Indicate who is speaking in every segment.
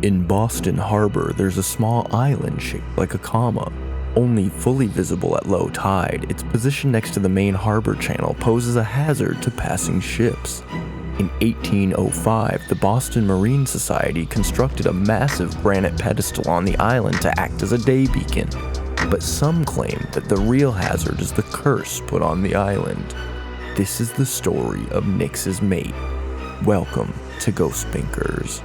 Speaker 1: In Boston Harbor, there's a small island shaped like a comma. Only fully visible at low tide, its position next to the main harbor channel poses a hazard to passing ships. In 1805, the Boston Marine Society constructed a massive granite pedestal on the island to act as a day beacon. But some claim that the real hazard is the curse put on the island. This is the story of Nix's mate. Welcome to Ghost Binkers.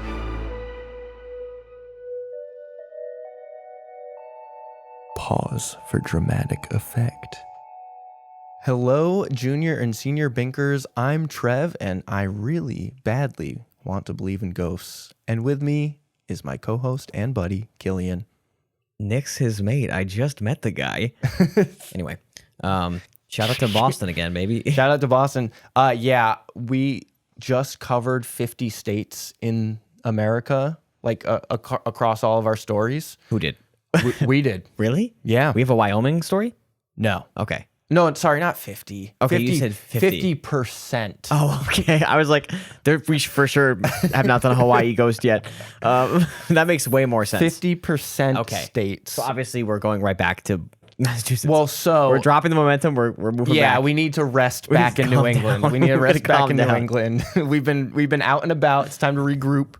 Speaker 1: Pause for dramatic effect. Hello, junior and senior Binkers. I'm Trev, and I really badly want to believe in ghosts. And with me is my co-host and buddy, Killian.
Speaker 2: Nick's his mate. I just met the guy. Anyway, shout out to Boston again, baby.
Speaker 1: Shout out to Boston. Yeah, we just covered 50 states in America, like across all of our stories.
Speaker 2: Who did?
Speaker 1: We did.
Speaker 2: Really?
Speaker 1: Yeah.
Speaker 2: We have a Wyoming story?
Speaker 1: No.
Speaker 2: Okay.
Speaker 1: No, sorry, not 50.
Speaker 2: Okay,
Speaker 1: 50,
Speaker 2: you said 50.
Speaker 1: 50%.
Speaker 2: Oh, okay. I was like, we for sure have not done a Hawaii ghost yet. That makes way more sense.
Speaker 1: 50% states.
Speaker 2: So obviously we're going right back to Massachusetts.
Speaker 1: Well, so
Speaker 2: we're dropping the momentum. We're moving back.
Speaker 1: Yeah, we need to rest back in New England. We need to rest back in New England. We've been out and about. It's time to regroup.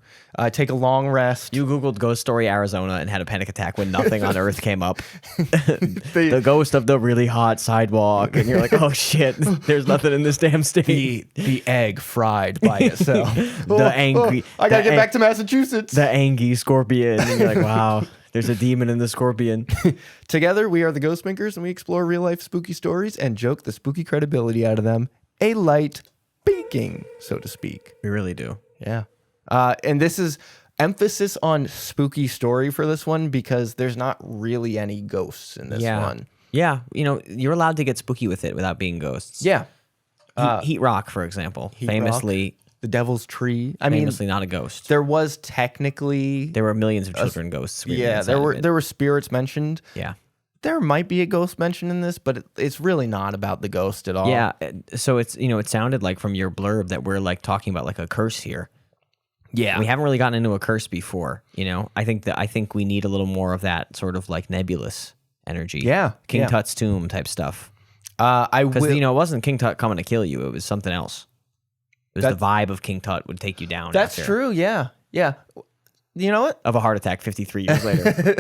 Speaker 1: Take a long rest.
Speaker 2: You Googled ghost story Arizona and had a panic attack when nothing on earth came up. The ghost of the really hot sidewalk. And you're like, oh shit, there's nothing in this damn state.
Speaker 1: The egg fried by itself. I gotta get back to Massachusetts.
Speaker 2: The angry scorpion. And you're like, wow, there's a demon in the scorpion.
Speaker 1: Together, we are the Ghost Binkers, and we explore real-life spooky stories and joke the spooky credibility out of them. A light baking, so to speak.
Speaker 2: We really do.
Speaker 1: Yeah. And this is emphasis on spooky story for this one because there's not really any ghosts in this one.
Speaker 2: Yeah, you're allowed to get spooky with it without being ghosts.
Speaker 1: Yeah.
Speaker 2: Heat Rock, for example, famously
Speaker 1: the Devil's Tree.
Speaker 2: Famously not a ghost.
Speaker 1: There was technically
Speaker 2: there were millions of children ghosts.
Speaker 1: Yeah, there were spirits mentioned.
Speaker 2: Yeah.
Speaker 1: There might be a ghost mentioned in this, but it's really not about the ghost at all.
Speaker 2: Yeah, so it's it sounded like from your blurb that we're like talking about like a curse here.
Speaker 1: Yeah,
Speaker 2: we haven't really gotten into a curse before. I think we need a little more of that sort of like nebulous energy.
Speaker 1: Yeah,
Speaker 2: King Tut's tomb type stuff.
Speaker 1: Because
Speaker 2: it wasn't King Tut coming to kill you; it was something else. It was the vibe of King Tut would take you down.
Speaker 1: That's true. Yeah. You know what?
Speaker 2: Of a heart attack 53 years later.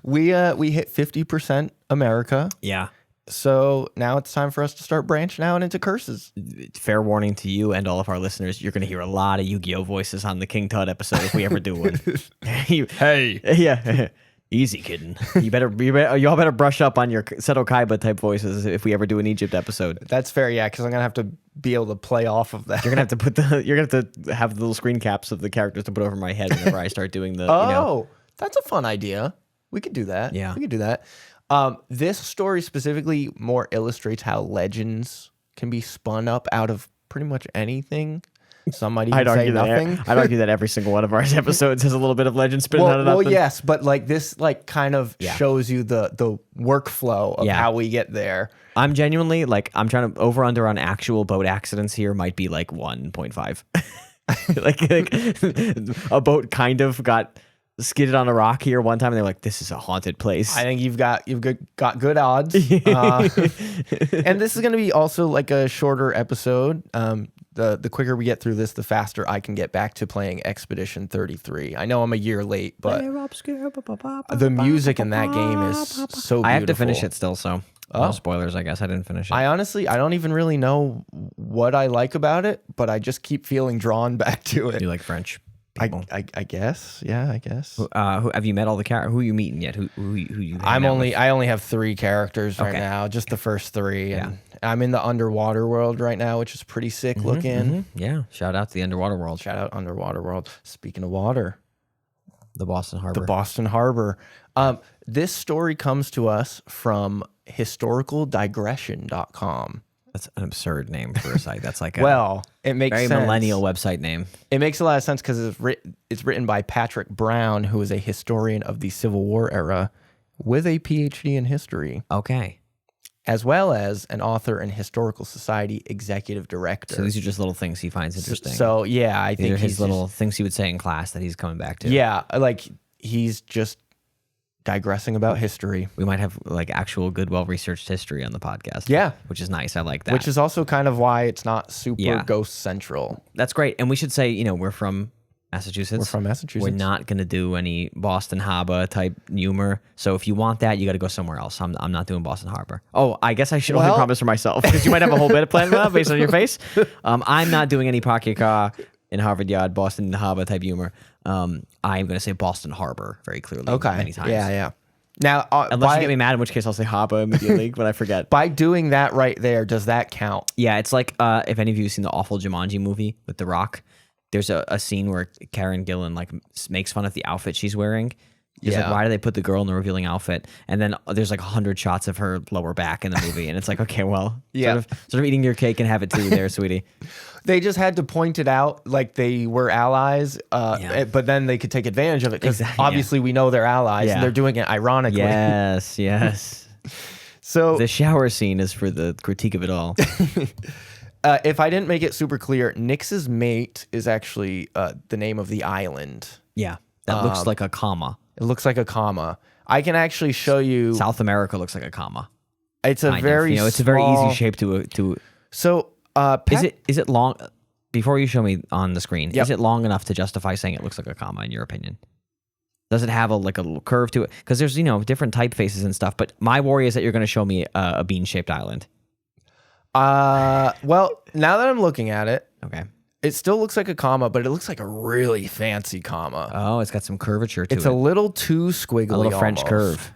Speaker 1: We hit 50% America.
Speaker 2: Yeah.
Speaker 1: So now it's time for us to start branching out into curses.
Speaker 2: Fair warning to you and all of our listeners, you're going to hear a lot of Yu-Gi-Oh voices on the King Tut episode if we ever do one.
Speaker 1: Hey.
Speaker 2: Yeah. Easy, kidding. Y'all better brush up on your Seto Kaiba type voices if we ever do an Egypt episode.
Speaker 1: That's fair, yeah, because I'm gonna have to be able to play off of that.
Speaker 2: You're gonna have to have the little screen caps of the characters to put over my head whenever I start doing the.
Speaker 1: That's a fun idea. We could do that.
Speaker 2: Yeah,
Speaker 1: we could do that. This story specifically more illustrates how legends can be spun up out of pretty much anything. Some might even say nothing.
Speaker 2: I'd argue that every single one of our episodes has a little bit of legend spinning out of nothing.
Speaker 1: Well, yes, but like this, like kind of shows you the workflow of how we get there.
Speaker 2: I'm genuinely like I'm trying to over under on actual boat accidents here might be like 1.5. like a boat kind of got skidded on a rock here one time, and they're like, "This is a haunted place."
Speaker 1: I think you've got good odds. And this is going to be also like a shorter episode. The quicker we get through this, the faster I can get back to playing Expedition 33. I know I'm a year late, but the music in that game is so beautiful.
Speaker 2: I have to finish it still, so no spoilers, I guess. I didn't finish it.
Speaker 1: I don't even really know what I like about it, but I just keep feeling drawn back to it.
Speaker 2: You like French
Speaker 1: people? I guess. Yeah, I guess.
Speaker 2: Who, have you met all the characters? Who are you meeting yet? Who you
Speaker 1: I only have 3 characters right now, just the first 3. And I'm in the underwater world right now, which is pretty sick looking.
Speaker 2: Yeah. Shout out to the underwater world.
Speaker 1: Shout out underwater world. Speaking of water.
Speaker 2: The Boston Harbor.
Speaker 1: This story comes to us from historicaldigression.com.
Speaker 2: That's an absurd name for a site. That's like
Speaker 1: it makes
Speaker 2: very
Speaker 1: sense.
Speaker 2: Millennial website name.
Speaker 1: It makes a lot of sense because it's written by Patrick Brown, who is a historian of the Civil War era with a PhD in history.
Speaker 2: Okay.
Speaker 1: as well as an author and historical society executive director.
Speaker 2: So these are just little things he finds interesting.
Speaker 1: So yeah, I
Speaker 2: These
Speaker 1: think
Speaker 2: are his little things he would say in class that he's coming back to.
Speaker 1: Yeah, like he's just digressing about history.
Speaker 2: We might have like actual good, well-researched history on the podcast.
Speaker 1: Yeah.
Speaker 2: Which is nice. I like that.
Speaker 1: Which is also kind of why it's not super
Speaker 2: Yeah.
Speaker 1: ghost central.
Speaker 2: That's great. And we should say, you know, we're from Massachusetts.
Speaker 1: We're from Massachusetts.
Speaker 2: We're not going to do any Boston Harbor type humor. So if you want that, you got to go somewhere else. I'm not doing Boston Harbor. Oh, I guess I should only promise for myself because you might have a whole bit of plan based on your face. I'm not doing any park your car in Harvard Yard, Boston Harbor type humor. I'm going to say Boston Harbor very clearly. Many times.
Speaker 1: Yeah. Now,
Speaker 2: unless you get me mad, in which case I'll say Harbor immediately when I forget.
Speaker 1: By doing that right there, does that count?
Speaker 2: Yeah, it's like if any of you have seen the awful Jumanji movie with The Rock, there's a scene where Karen Gillan like makes fun of the outfit she's wearing. He's like, why do they put the girl in the revealing outfit? And then there's like 100 shots of her lower back in the movie. And it's like, okay, well, sort of eating your cake and have it too there, sweetie.
Speaker 1: They just had to point it out like they were allies, but then they could take advantage of it because obviously we know they're allies and they're doing it ironically.
Speaker 2: Yes.
Speaker 1: So
Speaker 2: the shower scene is for the critique of it all.
Speaker 1: If I didn't make it super clear, Nix's mate is actually the name of the island.
Speaker 2: Yeah, that looks like a comma.
Speaker 1: It looks like a comma. I can actually show you.
Speaker 2: South America looks like a comma.
Speaker 1: It's a very
Speaker 2: it's a very easy shape to.
Speaker 1: So
Speaker 2: is it long? Before you show me on the screen, is it long enough to justify saying it looks like a comma in your opinion? Does it have a little curve to it? Because there's different typefaces and stuff. But my worry is that you're going to show me a bean-shaped island.
Speaker 1: Well, now that I'm looking at it,
Speaker 2: okay,
Speaker 1: it still looks like a comma, but it looks like a really fancy comma.
Speaker 2: Oh, it's got some curvature to it.
Speaker 1: It's a little too squiggly,
Speaker 2: a little French
Speaker 1: almost.
Speaker 2: curve.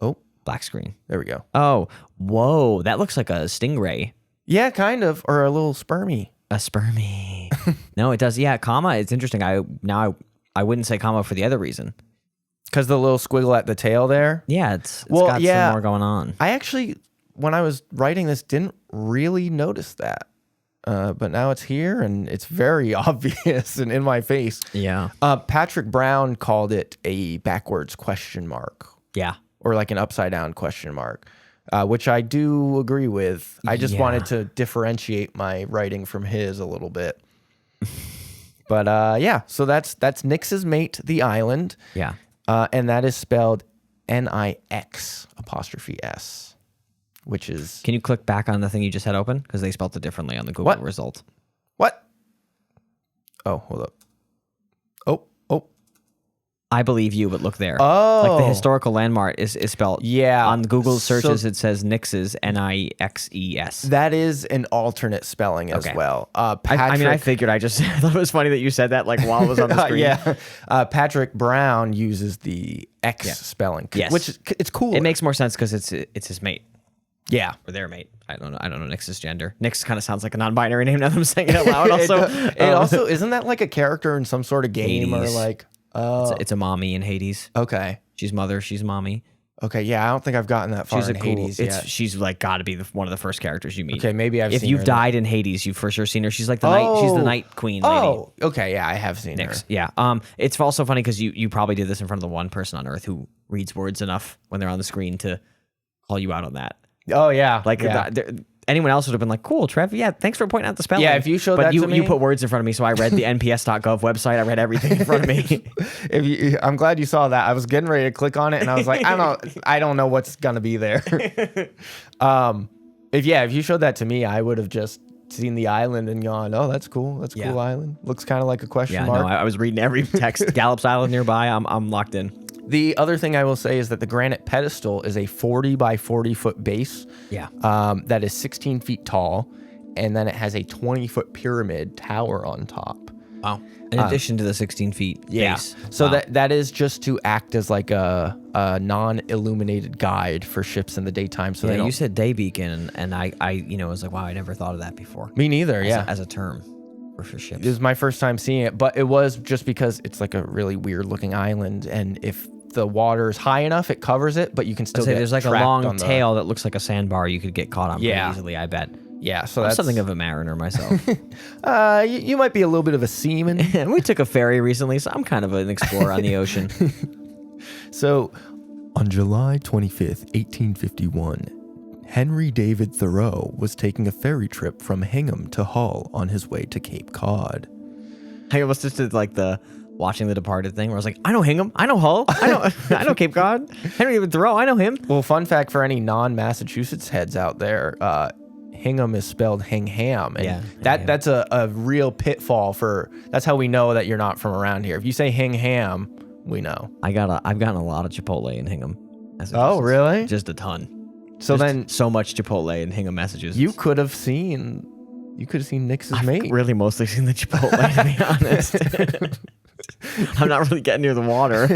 Speaker 1: Oh,
Speaker 2: black screen.
Speaker 1: There we go.
Speaker 2: Oh, whoa, that looks like a stingray.
Speaker 1: Yeah, kind of, or a little spermy.
Speaker 2: A spermy. No, it does. Yeah, comma. It's interesting. I wouldn't say comma for the other reason.
Speaker 1: Because the little squiggle at the tail there.
Speaker 2: Yeah, it's got some more going on.
Speaker 1: I actually, when I was writing this, didn't really notice that. But now it's here and it's very obvious and in my face.
Speaker 2: Yeah.
Speaker 1: Patrick Brown called it a backwards question mark.
Speaker 2: Yeah.
Speaker 1: Or like an upside down question mark, which I do agree with. I just wanted to differentiate my writing from his a little bit. But so that's Nix's mate, the island.
Speaker 2: Yeah.
Speaker 1: And that is spelled Nix''S. Which is...
Speaker 2: Can you click back on the thing you just had open? Because they spelled it differently on the Google result.
Speaker 1: What? Oh, hold up. Oh.
Speaker 2: I believe you, but look there.
Speaker 1: Oh.
Speaker 2: Like the historical landmark is spelled...
Speaker 1: Yeah.
Speaker 2: On Google searches, it says Nix's, Nixes.
Speaker 1: That is an alternate spelling as well. Patrick,
Speaker 2: I figured. I thought it was funny that you said that like while it was on the screen.
Speaker 1: Yeah. Patrick Brown uses the X spelling.
Speaker 2: Yes.
Speaker 1: Which it's cool.
Speaker 2: It makes more sense because it's his mate.
Speaker 1: Yeah.
Speaker 2: Or their mate. I don't know Nix's gender. Nix kind of sounds like a non-binary name now that I'm saying it out loud. Also,
Speaker 1: it also isn't that like a character in some sort of game
Speaker 2: Hades.
Speaker 1: or like...
Speaker 2: It's a mommy in Hades.
Speaker 1: Okay.
Speaker 2: She's mother. She's mommy.
Speaker 1: Okay, yeah, I don't think I've gotten that far in Hades yet.
Speaker 2: She's like got to be one of the first characters you meet.
Speaker 1: Okay, maybe I've seen her.
Speaker 2: If you've died in Hades, you've for sure seen her. She's like the night. She's the night queen lady.
Speaker 1: Oh, okay, yeah, I have seen her.
Speaker 2: Yeah. It's also funny because you probably did this in front of the one person on Earth who reads words enough when they're on the screen to call you out on that.
Speaker 1: Oh yeah,
Speaker 2: like anyone else would have been like, "Cool, Trev. Yeah, thanks for pointing out the spelling."
Speaker 1: Yeah, if you showed that to me,
Speaker 2: you put words in front of me, so I read the NPS.gov website. I read everything in front of me.
Speaker 1: I'm glad you saw that. I was getting ready to click on it, and I was like, I don't know what's gonna be there. If you showed that to me, I would have just seen the island and gone, "Oh, that's cool. That's a cool island. Looks kind of like a question mark."
Speaker 2: Yeah, no, I was reading every text. Gallup's Island nearby. I'm locked in.
Speaker 1: The other thing I will say is that the granite pedestal is a 40 by 40 foot base.
Speaker 2: Yeah.
Speaker 1: That is 16 feet tall, and then it has a 20-foot pyramid tower on top.
Speaker 2: Wow. In addition to the 16 feet base.
Speaker 1: So that is just to act as like a non-illuminated guide for ships in the daytime. So
Speaker 2: you said day beacon, and I was like, wow, I never thought of that before.
Speaker 1: Me neither.
Speaker 2: As a term. For ships.
Speaker 1: It was my first time seeing it, but it was just because it's like a really weird looking island, and if the water is high enough, it covers it, but you can still get
Speaker 2: there's like a
Speaker 1: trapped
Speaker 2: long
Speaker 1: on
Speaker 2: tail that looks like a sandbar you could get caught on pretty easily, I bet.
Speaker 1: Yeah, so
Speaker 2: I'm
Speaker 1: that's
Speaker 2: something of a mariner myself.
Speaker 1: You might be a little bit of a seaman.
Speaker 2: We took a ferry recently, so I'm kind of an explorer on the ocean.
Speaker 1: So, on July 25th, 1851, Henry David Thoreau was taking a ferry trip from Hingham to Hull on his way to Cape Cod.
Speaker 2: I almost just did like the watching The Departed thing where I was like, I know Hingham, I know Hull, I know Cape Cod, Henry David Thoreau, I know him.
Speaker 1: Well, fun fact for any non-Massachusetts heads out there, Hingham is spelled Hingham, and that's a real pitfall that's how we know that you're not from around here. If you say Hingham, we know.
Speaker 2: I've gotten a lot of Chipotle in Hingham.
Speaker 1: Oh, really?
Speaker 2: Just a ton.
Speaker 1: So then,
Speaker 2: so much Chipotle in Hingham, Massachusetts.
Speaker 1: You could have seen Nix's mate.
Speaker 2: I've really mostly seen the Chipotle, to be honest. I'm not really getting near the water.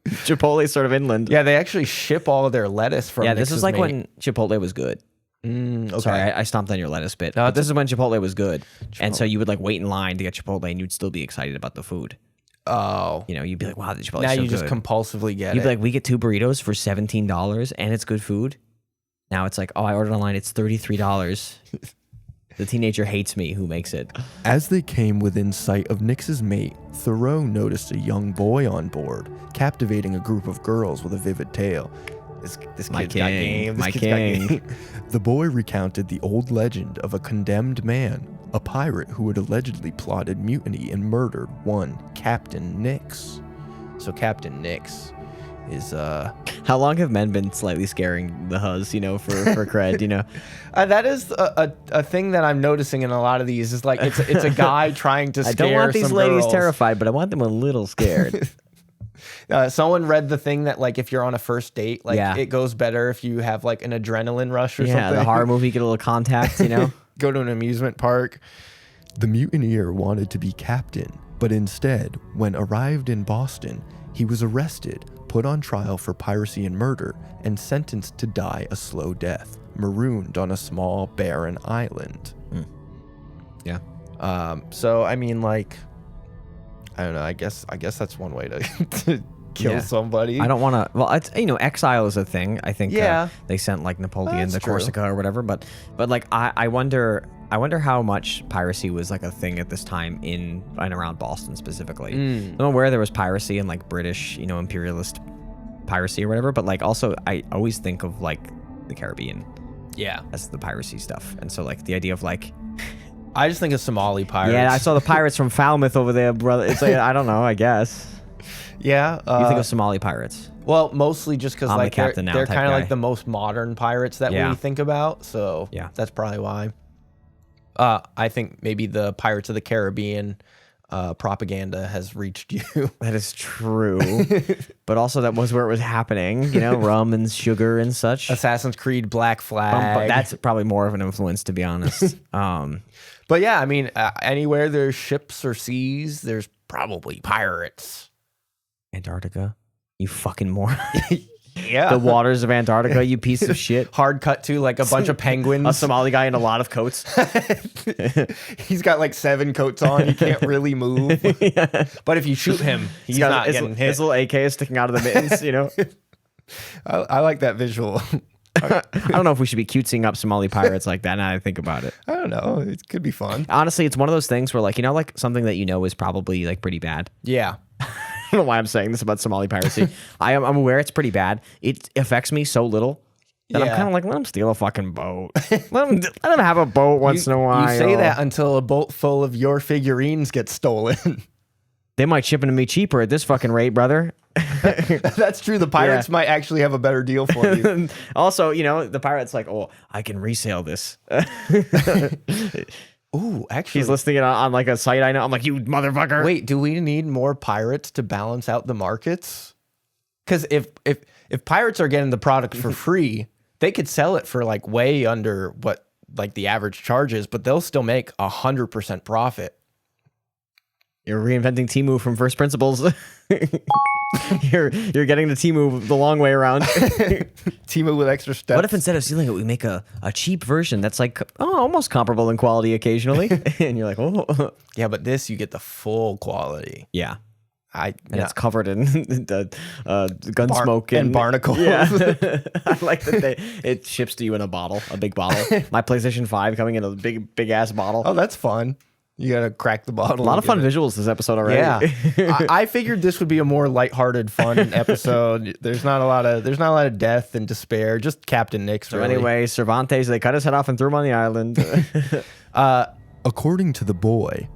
Speaker 2: Chipotle's sort of inland.
Speaker 1: Yeah, they actually ship all of their lettuce from Nix's
Speaker 2: this is like
Speaker 1: mate.
Speaker 2: when Chipotle was good.
Speaker 1: Okay.
Speaker 2: Sorry, I stomped on your lettuce bit.
Speaker 1: No,
Speaker 2: but this is when Chipotle was good. And so you would like wait in line to get Chipotle and you'd still be excited about the food.
Speaker 1: Oh.
Speaker 2: You know, you'd be like, wow, the Chipotle's
Speaker 1: now
Speaker 2: so
Speaker 1: you
Speaker 2: good.
Speaker 1: just compulsively get
Speaker 2: You'd
Speaker 1: it.
Speaker 2: be like, we get 2 burritos for $17 and it's good food. Now it's like, oh, I ordered online, it's $33. The teenager hates me who makes it.
Speaker 1: As they came within sight of Nix's mate, Thoreau noticed a young boy on board, captivating a group of girls with a vivid tale. This kid's got game. This kid's got game. The boy recounted the old legend of a condemned man, a pirate who had allegedly plotted mutiny and murdered one Captain Nix. So Captain Nix is
Speaker 2: How long have men been slightly scaring the huzz, you know, for cred, you know?
Speaker 1: That is a thing that I'm noticing in a lot of these is like it's a guy trying to scare some girls.
Speaker 2: I don't want these ladies terrified, but I want them a little scared.
Speaker 1: Someone read the thing that like if you're on a first date, like it goes better if you have like an adrenaline rush or something.
Speaker 2: Yeah, the horror movie, get a little contact, you know?
Speaker 1: Go to an amusement park. The mutineer wanted to be captain, but instead, when arrived in Boston, he was arrested, put on trial for piracy and murder, and sentenced to die a slow death, marooned on a small barren island.
Speaker 2: Yeah.
Speaker 1: So I mean, like, I don't know. I guess that's one way to kill somebody.
Speaker 2: I don't want to. Well, it's, you know, exile is a thing. I think. They sent like Napoleon to Corsica or whatever. But like, I wonder how much piracy was like a thing at this time in and around Boston specifically. I don't know where there was piracy and like British, you know, imperialist piracy or whatever. But like, also, I always think of like the Caribbean.
Speaker 1: Yeah.
Speaker 2: As the piracy stuff, and so like the idea of like.
Speaker 1: I just think of Somali pirates.
Speaker 2: Yeah, I saw the pirates from Falmouth over there, brother. It's like, I don't know, I guess.
Speaker 1: Yeah.
Speaker 2: You think of Somali pirates?
Speaker 1: Well, mostly just because like they're kind of
Speaker 2: guy.
Speaker 1: like the most modern pirates that we think about. So that's probably why. I think maybe the Pirates of the Caribbean propaganda has reached you.
Speaker 2: That is true. But also that was where it was happening, you know, rum and sugar and such.
Speaker 1: Assassin's Creed, Black Flag.
Speaker 2: But that's probably more of an influence, to be honest.
Speaker 1: But yeah, I mean, anywhere there's ships or seas, there's probably pirates.
Speaker 2: Antarctica, you fucking moron.
Speaker 1: Yeah.
Speaker 2: The waters of Antarctica, you piece of shit.
Speaker 1: Hard cut to like a bunch of penguins.
Speaker 2: A Somali guy in a lot of coats.
Speaker 1: He's got like 7 coats on. He can't really move. But if you shoot him, he's not getting hit.
Speaker 2: His little AK is sticking out of the mittens, you know?
Speaker 1: I like that visual.
Speaker 2: I don't know if we should be cutesing up Somali pirates like that now that I think about it.
Speaker 1: I don't know. It could be fun.
Speaker 2: Honestly, it's one of those things where like, you know, like something that you know is probably like pretty bad.
Speaker 1: Yeah.
Speaker 2: I don't know why I'm saying this about Somali piracy. I'm aware it's pretty bad. It affects me so little that I'm kind of like, let them steal a fucking boat. let them have a boat once in a while.
Speaker 1: You say that until a boat full of your figurines gets stolen.
Speaker 2: They might ship them to me cheaper at this fucking rate, brother.
Speaker 1: That's true. The pirates might actually have a better deal for you.
Speaker 2: Also, you know, the pirate's like, oh, I can resale this.
Speaker 1: Ooh, actually.
Speaker 2: He's listing it on like a site I know. I'm like, you motherfucker.
Speaker 1: Wait, do we need more pirates to balance out the markets? Because if pirates are getting the product for free, they could sell it for like way under what like the average charge is, but they'll still make 100% profit.
Speaker 2: You're reinventing Temu from first principles. You're getting the Temu the long way around.
Speaker 1: Temu with extra steps.
Speaker 2: What if instead of stealing it, we make a cheap version that's like almost comparable in quality occasionally? And you're like, oh.
Speaker 1: Yeah, but this, you get the full quality.
Speaker 2: Yeah.
Speaker 1: And
Speaker 2: it's covered in gun smoke
Speaker 1: and barnacles.
Speaker 2: Yeah. I like that it ships to you in a bottle, a big bottle. My PlayStation 5 coming in a big ass bottle.
Speaker 1: Oh, that's fun.
Speaker 3: You gotta crack the bottle.
Speaker 2: A lot of fun visuals this episode already.
Speaker 3: Yeah, I figured this would be a more lighthearted, fun episode. There's not a lot of death and despair. Just Captain Nick's.
Speaker 2: So
Speaker 3: really.
Speaker 2: anyway, Cervantes, they cut his head off and threw him on the island.
Speaker 1: According to the boy,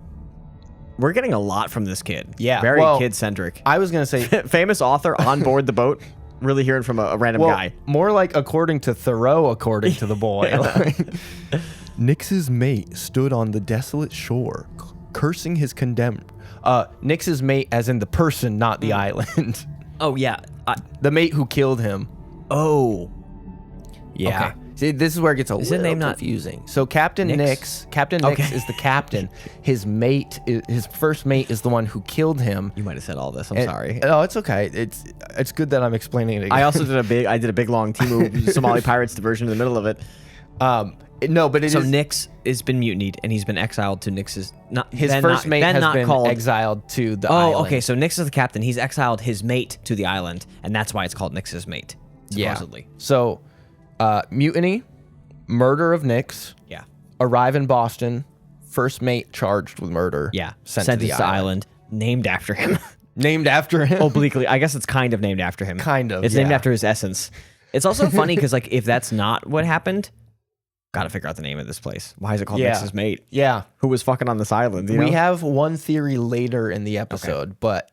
Speaker 2: We're getting a lot from this kid.
Speaker 3: Yeah,
Speaker 2: very
Speaker 3: well,
Speaker 2: kid-centric.
Speaker 3: I was gonna say
Speaker 2: Famous author on board the boat. Really hearing from a random guy.
Speaker 3: More like according to Thoreau, according to the boy.
Speaker 1: Nix's mate stood on the desolate shore, cursing his condemned.
Speaker 3: Nix's mate, as in the person, not the island.
Speaker 2: Oh yeah.
Speaker 3: The mate who killed him.
Speaker 2: Oh.
Speaker 3: Yeah.
Speaker 2: Okay.
Speaker 3: See, this is where it gets a
Speaker 2: Is
Speaker 3: little
Speaker 2: the name not
Speaker 3: confusing. So Captain Nix
Speaker 2: Okay.
Speaker 3: is the captain. His mate, his first mate, is the one who killed him.
Speaker 2: You might have said all this. I'm sorry.
Speaker 3: Oh, it's okay. It's good that I'm explaining it again.
Speaker 2: I also did a big long Timu Somali Pirates diversion in the middle of it.
Speaker 3: No, but
Speaker 2: So Nix has been mutinied and he's been exiled to Nix's
Speaker 3: his first mate has been
Speaker 2: called
Speaker 3: exiled to the island.
Speaker 2: Oh, okay. So Nix is the captain. He's exiled his mate to the island, and that's why it's called Nix's mate. Supposedly.
Speaker 3: Yeah. So, mutiny, murder of Nix.
Speaker 2: Yeah.
Speaker 3: Arrive in Boston. First mate charged with murder.
Speaker 2: Yeah.
Speaker 3: Sent
Speaker 2: Sent
Speaker 3: to the
Speaker 2: island. Named after him.
Speaker 3: Named after him.
Speaker 2: Obliquely. I guess it's kind of named after him.
Speaker 3: Kind of,
Speaker 2: It's named
Speaker 3: yeah.
Speaker 2: after his essence. It's also funny because, like, if that's not what happened, gotta figure out the name of this place. Why is it called
Speaker 3: Yeah.
Speaker 2: Nix's mate?
Speaker 3: Yeah.
Speaker 2: Who was fucking on this island? You know?
Speaker 3: We have one theory later in the episode, but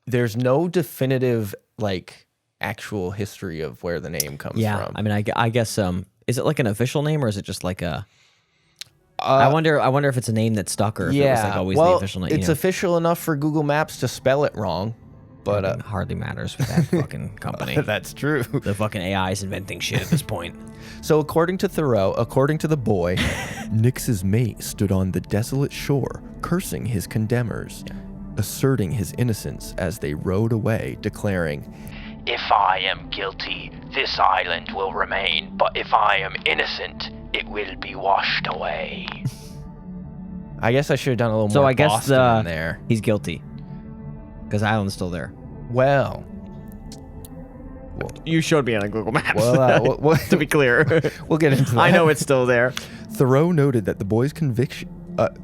Speaker 3: there's no definitive, like, actual history of where the name comes from.
Speaker 2: I mean, I guess, is it like an official name or is it just like a... I wonder if it's a name that stuck or if it was like always the official name.
Speaker 3: It's official enough for Google Maps to spell it wrong, but
Speaker 2: It hardly matters with that fucking company.
Speaker 3: that's true.
Speaker 2: The fucking AI is inventing shit at this point.
Speaker 3: So according to Thoreau, according to the boy,
Speaker 1: Nix's mate stood on the desolate shore, cursing his condemners, asserting his innocence as they rowed away, declaring,
Speaker 4: If I am guilty, this island will remain, but if I am innocent, it will be washed away.
Speaker 3: I guess I should have done a little
Speaker 2: So
Speaker 3: more
Speaker 2: I guess
Speaker 3: Boston in there.
Speaker 2: he's guilty. Because the island's still there.
Speaker 3: Well,
Speaker 2: You showed me on Google Maps.
Speaker 3: well,
Speaker 2: to be clear.
Speaker 3: we'll get into that.
Speaker 2: I know it's still there.
Speaker 1: Thoreau noted that the boy's conviction.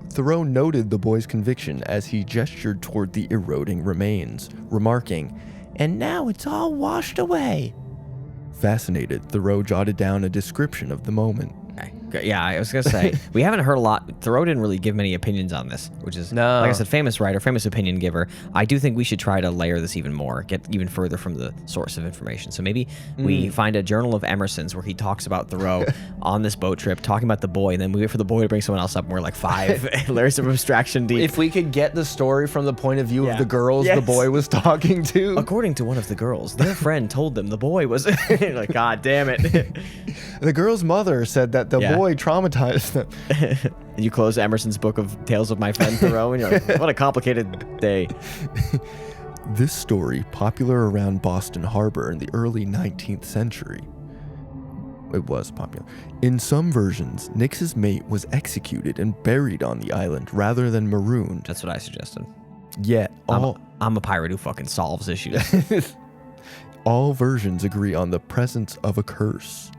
Speaker 1: Thoreau noted the boy's conviction as he gestured toward the eroding remains, remarking,
Speaker 3: And now it's all washed away.
Speaker 1: Fascinated, Thoreau jotted down a description of the moment.
Speaker 2: Okay. Yeah, I was going to say, we haven't heard a lot. Thoreau didn't really give many opinions on this, which is,
Speaker 3: No.
Speaker 2: like I said, famous writer, famous opinion giver. I do think we should try to layer this even more, get even further from the source of information. So maybe we find a journal of Emerson's where he talks about Thoreau on this boat trip, talking about the boy, and then we wait for the boy to bring someone else up, and we're like 5 layers of abstraction deep.
Speaker 3: If we could get the story from the point of view
Speaker 2: Yeah.
Speaker 3: of the girls the
Speaker 2: Yes.
Speaker 3: boy was talking to.
Speaker 2: According to one of the girls, their friend told them the boy was like, God damn it.
Speaker 3: The girl's mother said that the
Speaker 2: Yeah.
Speaker 3: boy traumatized them.
Speaker 2: You close Emerson's book of Tales of My Friend Thoreau, and you're like, what a complicated day.
Speaker 1: This story, popular around Boston Harbor in the early 19th century. It was popular. In some versions, Nix's mate was executed and buried on the island rather than marooned.
Speaker 2: That's what I suggested.
Speaker 1: Yet,
Speaker 2: I'm a pirate who fucking solves issues.
Speaker 1: all versions agree on the presence of a curse.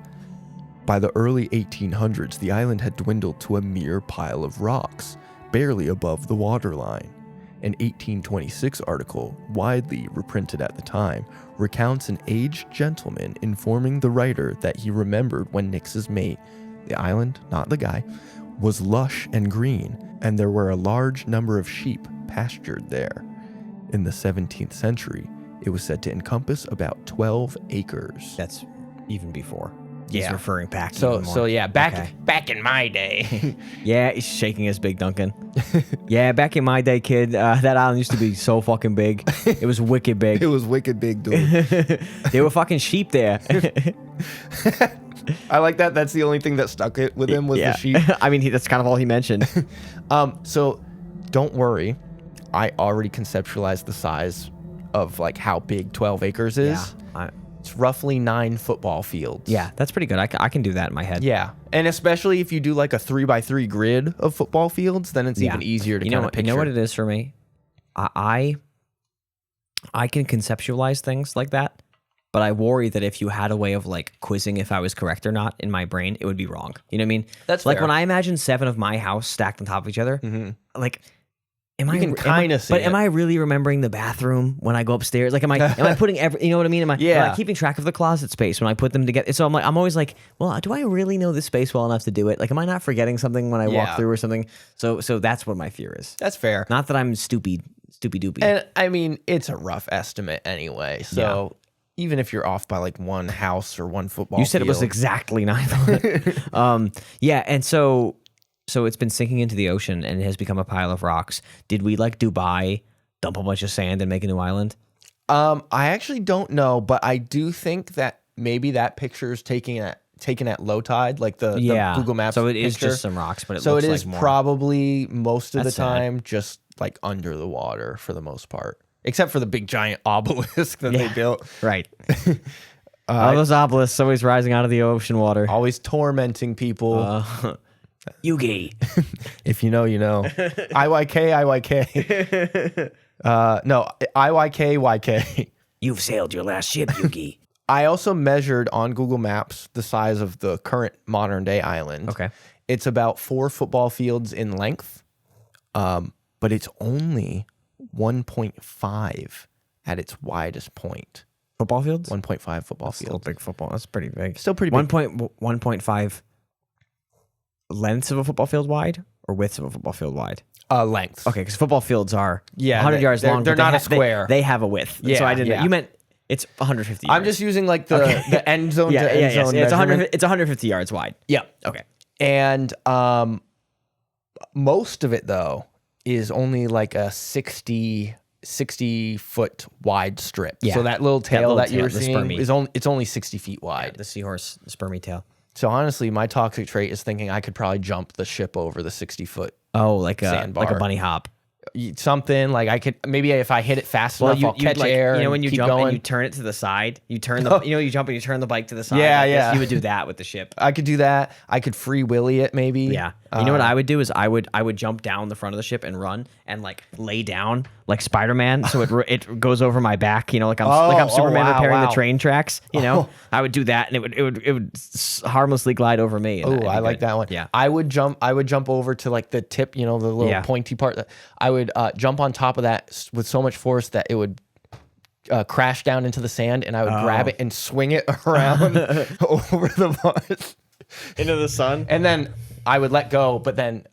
Speaker 1: By the early 1800s, the island had dwindled to a mere pile of rocks, barely above the waterline. An 1826 article, widely reprinted at the time, recounts an aged gentleman informing the writer that he remembered when Nix's mate, the island, not the guy, was lush and green, and there were a large number of sheep pastured there. In the 17th century, it was said to encompass about 12 acres.
Speaker 2: That's even before. He's
Speaker 3: Yeah.
Speaker 2: referring back.
Speaker 3: So
Speaker 2: even more.
Speaker 3: so yeah, back
Speaker 2: Okay.
Speaker 3: back in my day.
Speaker 2: Yeah, he's shaking his big Duncan. Yeah, back in my day, kid, that island used to be so fucking big. It was wicked big.
Speaker 1: It was wicked big, dude.
Speaker 2: There were fucking sheep there.
Speaker 3: I like that. That's the only thing that stuck it with him was
Speaker 2: Yeah.
Speaker 3: the sheep.
Speaker 2: I mean, that's kind of all he mentioned.
Speaker 3: So don't worry. I already conceptualized the size of like how big 12 acres is.
Speaker 2: Yeah.
Speaker 3: It's roughly 9 football fields.
Speaker 2: Yeah, that's pretty good. I can do that in my head.
Speaker 3: Yeah. And especially if you do like a 3x3 grid of football fields, then it's even easier to
Speaker 2: you
Speaker 3: kind
Speaker 2: know,
Speaker 3: of picture.
Speaker 2: You know what it is for me? I can conceptualize things like that, but I worry that if you had a way of like quizzing if I was correct or not in my brain, it would be wrong. You know what I mean?
Speaker 3: That's
Speaker 2: like
Speaker 3: fair.
Speaker 2: when I imagine 7 of my house stacked on top of each other, like. Am I really remembering the bathroom when I go upstairs? Like, am I putting you know what I mean? Am I keeping track of the closet space when I put them together? So I'm always like, well, do I really know this space well enough to do it? Like, am I not forgetting something when I walk through or something? So that's what my fear is.
Speaker 3: That's fair.
Speaker 2: Not that I'm stupid doopy.
Speaker 3: And I mean, it's a rough estimate anyway. So even if you're off by like one house or one football
Speaker 2: You said
Speaker 3: field,
Speaker 2: it was exactly 9. Yeah, and so it's been sinking into the ocean and it has become a pile of rocks. Did we like Dubai dump a bunch of sand and make a new island?
Speaker 3: I actually don't know, but I do think that maybe that picture is taken at low tide, like the Google Maps.
Speaker 2: So it is
Speaker 3: picture.
Speaker 2: just some rocks, but it
Speaker 3: so
Speaker 2: looks
Speaker 3: it is
Speaker 2: like more.
Speaker 3: probably most of
Speaker 2: That's
Speaker 3: the time just like under the water for the most part, except for the big giant obelisk that they built.
Speaker 2: Right. All those obelisks always rising out of the ocean water.
Speaker 3: Always tormenting people.
Speaker 2: Yugi.
Speaker 3: If you know, you know. IYK. No, IYK.
Speaker 2: You've sailed your last ship, Yugi.
Speaker 3: I also measured on Google Maps the size of the current modern day island.
Speaker 2: Okay.
Speaker 3: It's about 4 football fields in length, but it's only 1.5 at its widest point.
Speaker 2: Football fields?
Speaker 3: 1.5 football
Speaker 2: Still
Speaker 3: fields.
Speaker 2: big football. That's pretty big.
Speaker 3: Still pretty big.
Speaker 2: 1.5 lengths of a football field wide or widths of a football field wide?
Speaker 3: Length.
Speaker 2: Okay, because football fields are
Speaker 3: 100
Speaker 2: 100 yards long.
Speaker 3: They're
Speaker 2: but
Speaker 3: not a square.
Speaker 2: They have a width.
Speaker 3: Yeah,
Speaker 2: So I didn't.
Speaker 3: yeah.
Speaker 2: You meant it's 150 yards.
Speaker 3: I'm just using like the end zone to end zone
Speaker 2: It's
Speaker 3: 100.
Speaker 2: It's 150 yards wide.
Speaker 3: Yeah.
Speaker 2: Okay.
Speaker 3: And most of it though is only like a 60 foot wide strip.
Speaker 2: Yeah.
Speaker 3: So that little tail
Speaker 2: little
Speaker 3: that you
Speaker 2: tail,
Speaker 3: were
Speaker 2: the
Speaker 3: seeing
Speaker 2: spermy.
Speaker 3: it's only 60 feet wide.
Speaker 2: The seahorse spermy tail.
Speaker 3: So honestly, my toxic trait is thinking I could probably jump the ship over the 60 foot.
Speaker 2: Oh, like a
Speaker 3: Sandbar.
Speaker 2: bunny hop.
Speaker 3: Something like I could maybe if I hit it fast enough, I'll catch
Speaker 2: like,
Speaker 3: air.
Speaker 2: You know when
Speaker 3: and
Speaker 2: you
Speaker 3: keep
Speaker 2: jump
Speaker 3: going.
Speaker 2: and you turn it to the side, you turn the you jump and you turn the bike to the side.
Speaker 3: Yeah,
Speaker 2: like this.
Speaker 3: yeah.
Speaker 2: You would do that with the ship.
Speaker 3: I could do that. I could free willy it maybe.
Speaker 2: Yeah. You know what I would do is I would jump down the front of the ship and run and like lay down like Spider-Man, so it goes over my back. You know, like I'm Superman repairing the train tracks. You know, I would do that and it would harmlessly glide over me.
Speaker 3: Oh, I like that one.
Speaker 2: Yeah.
Speaker 3: I would jump over to like the tip, you know, the little pointy part. I would jump on top of that with so much force that it would crash down into the sand, and I would grab it and swing it around over the bars
Speaker 2: into the sun.
Speaker 3: And then I would let go, but then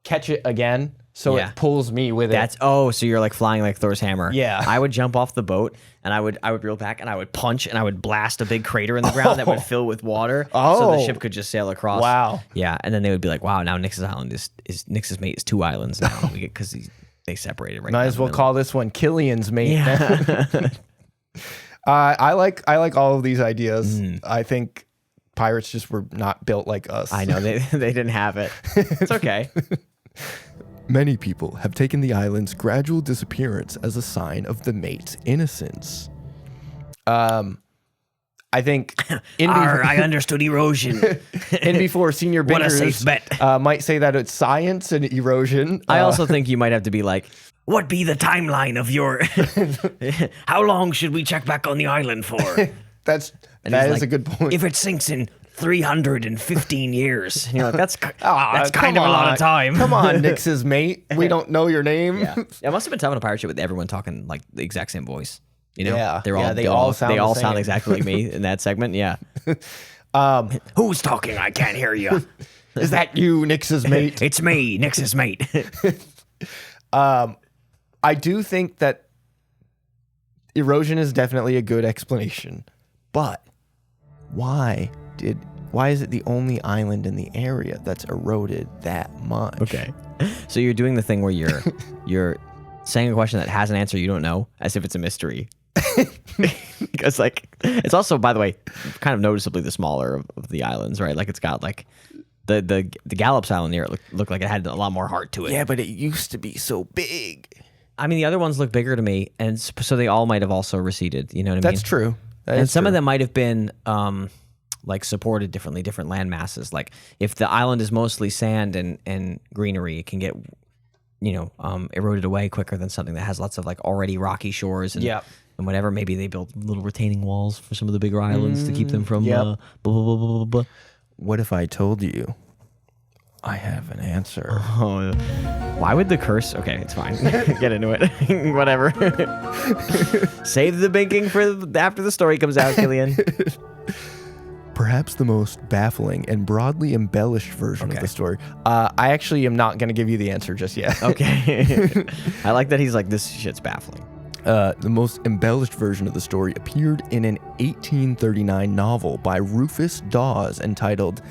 Speaker 3: catch it again. So it pulls me with it.
Speaker 2: So you're like flying like Thor's hammer.
Speaker 3: Yeah.
Speaker 2: I would jump off the boat and I would reel back and I would punch and I would blast a big crater in the ground that would fill with water. So the ship could just sail across.
Speaker 3: Wow.
Speaker 2: Yeah. And then they would be like, wow, now Nix's island is Nix's mate is 2 islands now. Because they separated right now.
Speaker 3: Might as well call this one Killian's mate.
Speaker 2: Yeah.
Speaker 3: I like all of these ideas. I think pirates just were not built like us.
Speaker 2: I know they didn't have it. It's okay.
Speaker 1: Many people have taken the island's gradual disappearance as a sign of the mate's innocence.
Speaker 3: I think
Speaker 2: I understood erosion.
Speaker 3: in before Senior
Speaker 2: What a
Speaker 3: Binkers
Speaker 2: safe bet.
Speaker 3: might say that it's science and erosion.
Speaker 2: I also think you might have to be like, what be the timeline of your... How long should we check back on the island for?
Speaker 3: that is
Speaker 2: like,
Speaker 3: a good point.
Speaker 2: If it sinks in 315 years. And you're like, that's kind
Speaker 3: come
Speaker 2: of a lot
Speaker 3: on.
Speaker 2: of time.
Speaker 3: Come on, Nix's mate. We don't know your name.
Speaker 2: Yeah. It must have been tough on a pirate ship with everyone talking like the exact same voice. You know?
Speaker 3: Yeah.
Speaker 2: They
Speaker 3: all
Speaker 2: all
Speaker 3: sound
Speaker 2: sound exactly like me in that segment. Yeah. Who's talking? I can't hear you.
Speaker 3: Is that you, Nix's mate?
Speaker 2: It's me, Nix's mate.
Speaker 3: I do think that erosion is definitely a good explanation, but why is it the only island in the area that's eroded that much?
Speaker 2: Okay. So you're doing the thing where you're saying a question that has an answer you don't know as if it's a mystery. Because like it's also, by the way, kind of noticeably the smaller of the islands, right? Like it's got like the Gallops Island here looked like it had a lot more heart to it.
Speaker 3: Yeah, but it used to be so big.
Speaker 2: I mean, the other ones look bigger to me, and so they all might have also receded. You know what I mean?
Speaker 3: That's true.
Speaker 2: And some of them might have been like supported differently, different land masses. Like if the island is mostly sand and greenery, it can get eroded away quicker than something that has lots of like already rocky shores and and whatever. Maybe they built little retaining walls for some of the bigger islands to keep them from blah, blah, blah, blah, blah.
Speaker 1: What if I told you I have an answer?
Speaker 2: Oh, why would the curse? Okay, it's fine. Get into it. Whatever. Save the binking for after the story comes out, Killian.
Speaker 1: Perhaps the most baffling and broadly embellished version of the story.
Speaker 3: I actually am not going to give you the answer just yet.
Speaker 2: Okay. I like that he's like, this shit's baffling.
Speaker 1: The most embellished version of the story appeared in an 1839 novel by Rufus Dawes entitled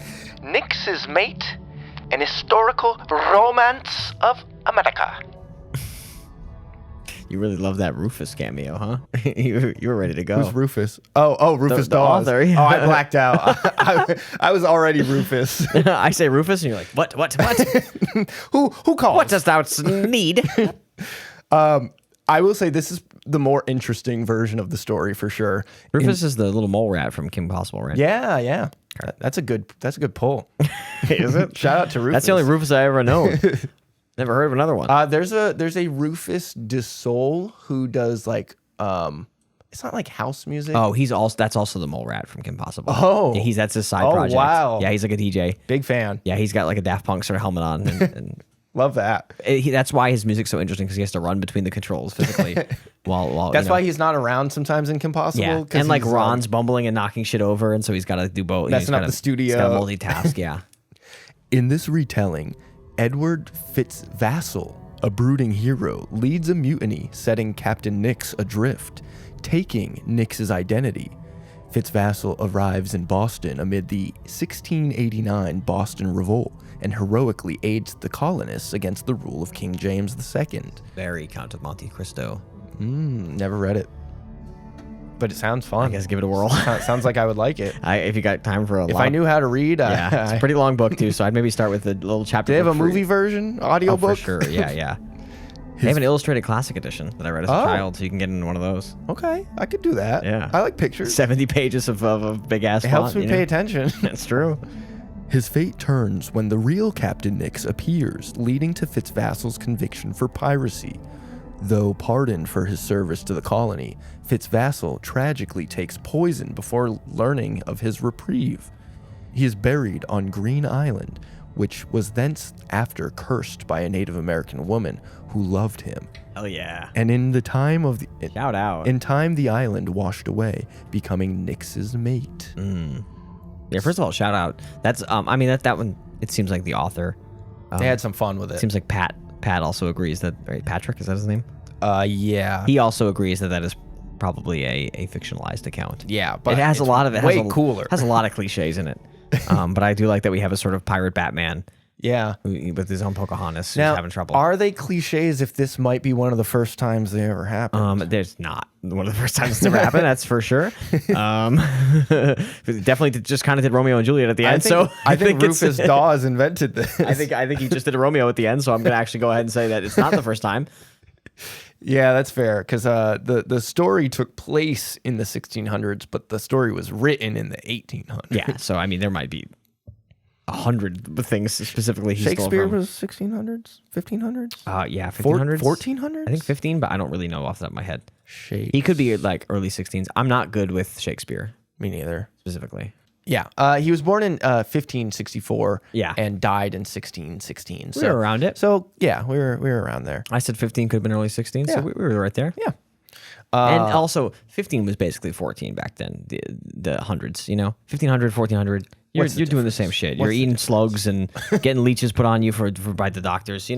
Speaker 4: Nix's Mate, an historical romance of America.
Speaker 2: You really love that Rufus cameo, huh? you were ready to go.
Speaker 3: Who's Rufus? Oh, Rufus
Speaker 2: The
Speaker 3: Dawes.
Speaker 2: author, yeah.
Speaker 3: Oh, I blacked out. I was already Rufus.
Speaker 2: I say Rufus, and you're like, what?
Speaker 3: Who calls?
Speaker 2: What dost thou need?
Speaker 3: I will say this is the more interesting version of the story for sure.
Speaker 2: Rufus is the little mole rat from Kim Possible, right?
Speaker 3: Yeah. That's a good pull.
Speaker 2: Is it?
Speaker 3: Shout out to Rufus.
Speaker 2: That's the only Rufus I ever know. Never heard of another one.
Speaker 3: There's a Rufus de Sol who does like it's not like house music.
Speaker 2: Oh, that's also the mole rat from Kim Possible.
Speaker 3: Oh.
Speaker 2: Yeah, that's his side
Speaker 3: Oh,
Speaker 2: project.
Speaker 3: wow.
Speaker 2: Yeah, he's like a DJ.
Speaker 3: Big fan.
Speaker 2: Yeah, he's got like a Daft Punk sort of helmet on. And
Speaker 3: Love that.
Speaker 2: that's why his music's so interesting, because he has to run between the controls physically. while
Speaker 3: That's why he's not around sometimes in Kim Possible.
Speaker 2: Yeah,
Speaker 3: 'cause
Speaker 2: and like
Speaker 3: he's,
Speaker 2: Ron's bumbling and knocking shit over, and so he's got to do both.
Speaker 3: Messing up the studio.
Speaker 2: He's got to multitask. Yeah.
Speaker 1: In this retelling, Edward Fitzvassal, a brooding hero, leads a mutiny, setting Captain Nix adrift, taking Nix's identity. Fitzvassal arrives in Boston amid the 1689 Boston Revolt and heroically aids the colonists against the rule of King James II.
Speaker 2: Very Count of Monte Cristo.
Speaker 3: Never read it, but it sounds
Speaker 2: I
Speaker 3: fun.
Speaker 2: guess give it a whirl.
Speaker 3: Sounds like I would like it.
Speaker 2: If you got time for
Speaker 3: If I knew how to read,
Speaker 2: yeah, it's a pretty long book too, so I'd maybe start with a little chapter.
Speaker 3: Do they have a
Speaker 2: book for
Speaker 3: movie
Speaker 2: you.
Speaker 3: version,
Speaker 2: Oh,
Speaker 3: audiobook?
Speaker 2: for sure. Yeah. They have an illustrated classic edition that I read as a child, so you can get in one of those.
Speaker 3: Okay, I could do that.
Speaker 2: Yeah.
Speaker 3: I like pictures.
Speaker 2: 70 pages of big ass.
Speaker 3: It helps me pay attention.
Speaker 2: That's true.
Speaker 1: His fate turns when the real Captain Nix appears, leading to Fitzvassal's conviction for piracy. Though pardoned for his service to the colony, Fitzvassal tragically takes poison before learning of his reprieve. He is buried on Green Island, which was thence after cursed by a Native American woman who loved him.
Speaker 2: Hell yeah.
Speaker 1: And in time the island washed away, becoming Nix's mate.
Speaker 2: Yeah, first of all, shout out. That's that one, it seems like the author.
Speaker 3: They had some fun with it.
Speaker 2: Seems like Pat also agrees that, right? Patrick, is that his name?
Speaker 3: Yeah.
Speaker 2: He also agrees that is probably a fictionalized account.
Speaker 3: Yeah, but
Speaker 2: it has a lot of it.
Speaker 3: Way cooler.
Speaker 2: Has a lot of cliches in it. But I do like that we have a sort of pirate Batman
Speaker 3: Yeah.
Speaker 2: with his own Pocahontas
Speaker 3: Now,
Speaker 2: who's having trouble.
Speaker 3: are they cliches if this might be one of the first times they ever happened?
Speaker 2: There's not one of the first times it's ever happened, that's for sure. Definitely just kind of did Romeo and Juliet at the end.
Speaker 3: I think Rufus Dawes invented this.
Speaker 2: I think he just did a Romeo at the end, so I'm gonna actually go ahead and say that it's not the first time.
Speaker 3: Yeah, that's fair, because the story took place in the 1600s, but the story was written in the 1800s.
Speaker 2: Yeah, so I mean there might be 100 things specifically he
Speaker 3: Shakespeare
Speaker 2: stole
Speaker 3: was 1600s, 1500s.
Speaker 2: from. Yeah, 1500s,
Speaker 3: 1400s.
Speaker 2: I think 15, but I don't really know off the top of my head.
Speaker 3: Shakespeare.
Speaker 2: He could be like early 16s. I'm not good with Shakespeare
Speaker 3: Me neither.
Speaker 2: specifically.
Speaker 3: Yeah, he was born in 1564.
Speaker 2: Yeah.
Speaker 3: and died in 1616.
Speaker 2: We were around it.
Speaker 3: So yeah, we were around there.
Speaker 2: I said 15 could have been early 16,
Speaker 3: Yeah.
Speaker 2: so we were right there.
Speaker 3: Yeah.
Speaker 2: And also 15 was basically 14 back then, the hundreds, 1500, 1400. You're
Speaker 3: What's the
Speaker 2: doing the same shit. You're
Speaker 3: What's the
Speaker 2: eating slugs and getting leeches put on you by the doctors,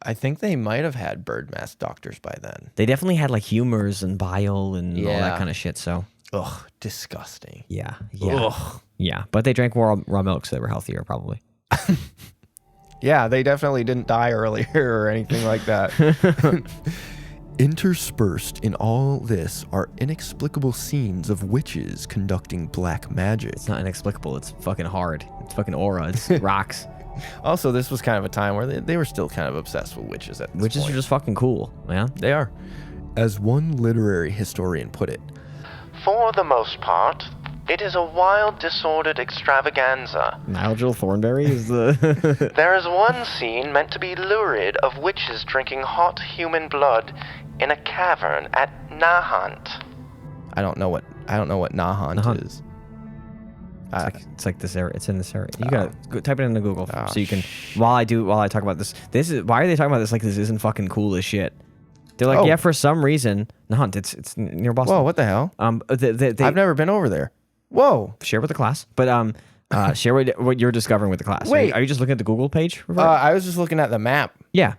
Speaker 3: I think they might have had bird mask doctors by then.
Speaker 2: They definitely had like humors and bile and all that
Speaker 3: Yeah.
Speaker 2: kind of shit, so.
Speaker 3: Ugh, disgusting.
Speaker 2: Yeah.
Speaker 3: Ugh.
Speaker 2: Yeah, but they drank raw milk, so they were healthier probably.
Speaker 3: Yeah, they definitely didn't die earlier or anything like that.
Speaker 1: Interspersed in all this are inexplicable scenes of witches conducting black magic.
Speaker 2: It's not inexplicable. It's fucking hard. It's fucking aura. It's rocks.
Speaker 3: Also, this was kind of a time where they were still kind of obsessed with witches at this
Speaker 2: Witches
Speaker 3: point.
Speaker 2: are just fucking cool, man.
Speaker 3: They are.
Speaker 1: As one literary historian put it,
Speaker 4: For the most part, it is a wild, disordered extravaganza.
Speaker 2: Nigel Thornberry is the...
Speaker 4: There is one scene meant to be lurid of witches drinking hot human blood in a cavern at Nahant.
Speaker 3: I don't know what Nahant is.
Speaker 2: It's like this area. It's in this area. You gotta type it into Google so you can. While I talk about this. This is why are they talking about this like this isn't fucking cool as shit? They're like, yeah, for some reason, Nahant. It's near Boston.
Speaker 3: Whoa, what the hell? I've never been over there. Whoa.
Speaker 2: Share with the class, but share what you're discovering with the class.
Speaker 3: Wait,
Speaker 2: are you just looking at the Google page?
Speaker 3: I was just looking at the map.
Speaker 2: Yeah.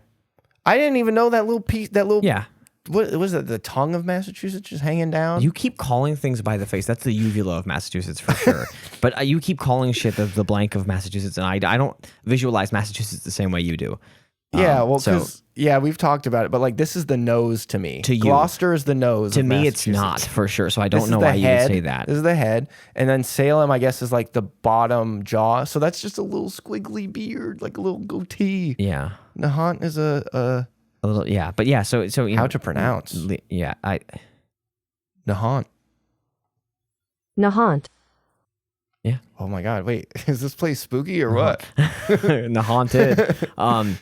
Speaker 3: I didn't even know that little piece.
Speaker 2: Yeah.
Speaker 3: What was it? The tongue of Massachusetts just hanging down?
Speaker 2: You keep calling things by the face. That's the uvula of Massachusetts for sure. But you keep calling shit the blank of Massachusetts, and I don't visualize Massachusetts the same way you do.
Speaker 3: Yeah, well, because we've talked about it, but like this is the nose to me.
Speaker 2: To you,
Speaker 3: Gloucester is the nose.
Speaker 2: To me, it's not for sure. So I don't know why you would say that.
Speaker 3: This is the head, and then Salem, I guess, is like the bottom jaw. So that's just a little squiggly beard, like a little goatee.
Speaker 2: Yeah.
Speaker 3: Nahant is a
Speaker 2: little, yeah, but yeah. So you
Speaker 3: how
Speaker 2: know,
Speaker 3: to pronounce?
Speaker 2: Yeah,
Speaker 3: Nahant.
Speaker 5: Nahant.
Speaker 2: Yeah.
Speaker 3: Oh my God! Wait, is this place spooky or what?
Speaker 2: Nahanted.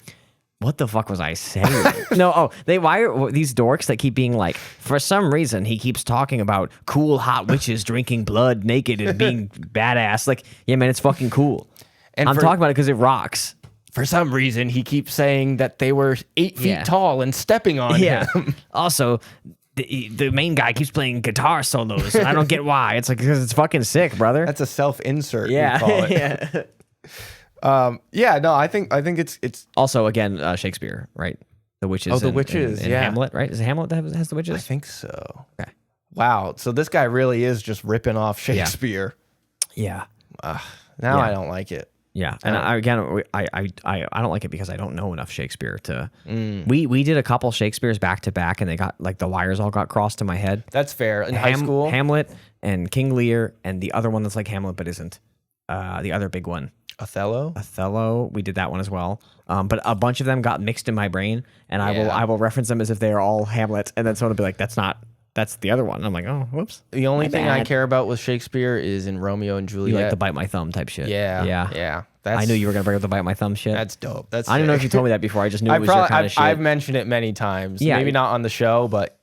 Speaker 2: What the fuck was I saying? Why are these dorks that keep being like, for some reason, he keeps talking about cool hot witches drinking blood naked and being badass. Like, yeah, man, it's fucking cool. And I'm talking about it because it rocks.
Speaker 3: For some reason, he keeps saying that they were 8 feet tall and stepping on him.
Speaker 2: Also, the main guy keeps playing guitar solos. And I don't get why. It's like, because it's fucking sick, brother.
Speaker 3: That's a self-insert,
Speaker 2: yeah.
Speaker 3: you call it. No, I think it's
Speaker 2: also, again, Shakespeare, right? The witches.
Speaker 3: Oh, the witches,
Speaker 2: in
Speaker 3: yeah.
Speaker 2: Hamlet, right? Is it Hamlet that has the witches?
Speaker 3: I think so.
Speaker 2: Okay.
Speaker 3: Wow. So this guy really is just ripping off Shakespeare.
Speaker 2: Yeah.
Speaker 3: Now I don't like it.
Speaker 2: Yeah, and I don't like it because I don't know enough Shakespeare to. We did a couple Shakespeare's back to back, and they got like the wires all got crossed in my head.
Speaker 3: That's fair. In high school,
Speaker 2: Hamlet and King Lear, and the other one that's like Hamlet but isn't. The other big one, Othello. We did that one as well. But a bunch of them got mixed in my brain, and I will reference them as if they are all Hamlet, and then someone will be like, that's the other one. I'm like, oh, whoops.
Speaker 3: The only thing I care about with Shakespeare is in Romeo and Juliet.
Speaker 2: You like the bite my thumb type shit.
Speaker 3: Yeah.
Speaker 2: I knew you were gonna bring up the bite my thumb shit.
Speaker 3: That's dope. I
Speaker 2: didn't know if you told me that before. I just knew it was your kind of shit.
Speaker 3: I've mentioned it many times.
Speaker 2: Yeah.
Speaker 3: Maybe not on the show, but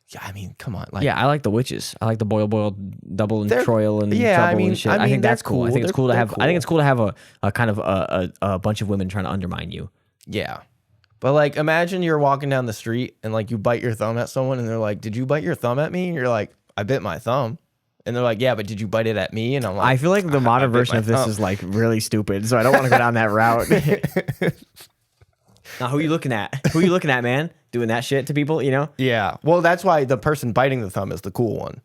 Speaker 3: yeah, I mean, come on. Like,
Speaker 2: yeah, I like the witches. I like the boil, double and troil and trouble and shit. I think that's cool. I think it's cool to have. I think it's cool to have a kind of a bunch of women trying to undermine you.
Speaker 3: Yeah. But like, imagine you're walking down the street and like you bite your thumb at someone and they're like, "Did you bite your thumb at me?" And you're like, "I bit my thumb." And they're like, "Yeah, but did you bite it at me?" And I'm like,
Speaker 2: I feel like the modern version of this is like really stupid, so I don't want to go down that route. Now, who are you looking at? Who are you looking at, man? Doing that shit to people, you know?
Speaker 3: Yeah. Well, that's why the person biting the thumb is the cool one.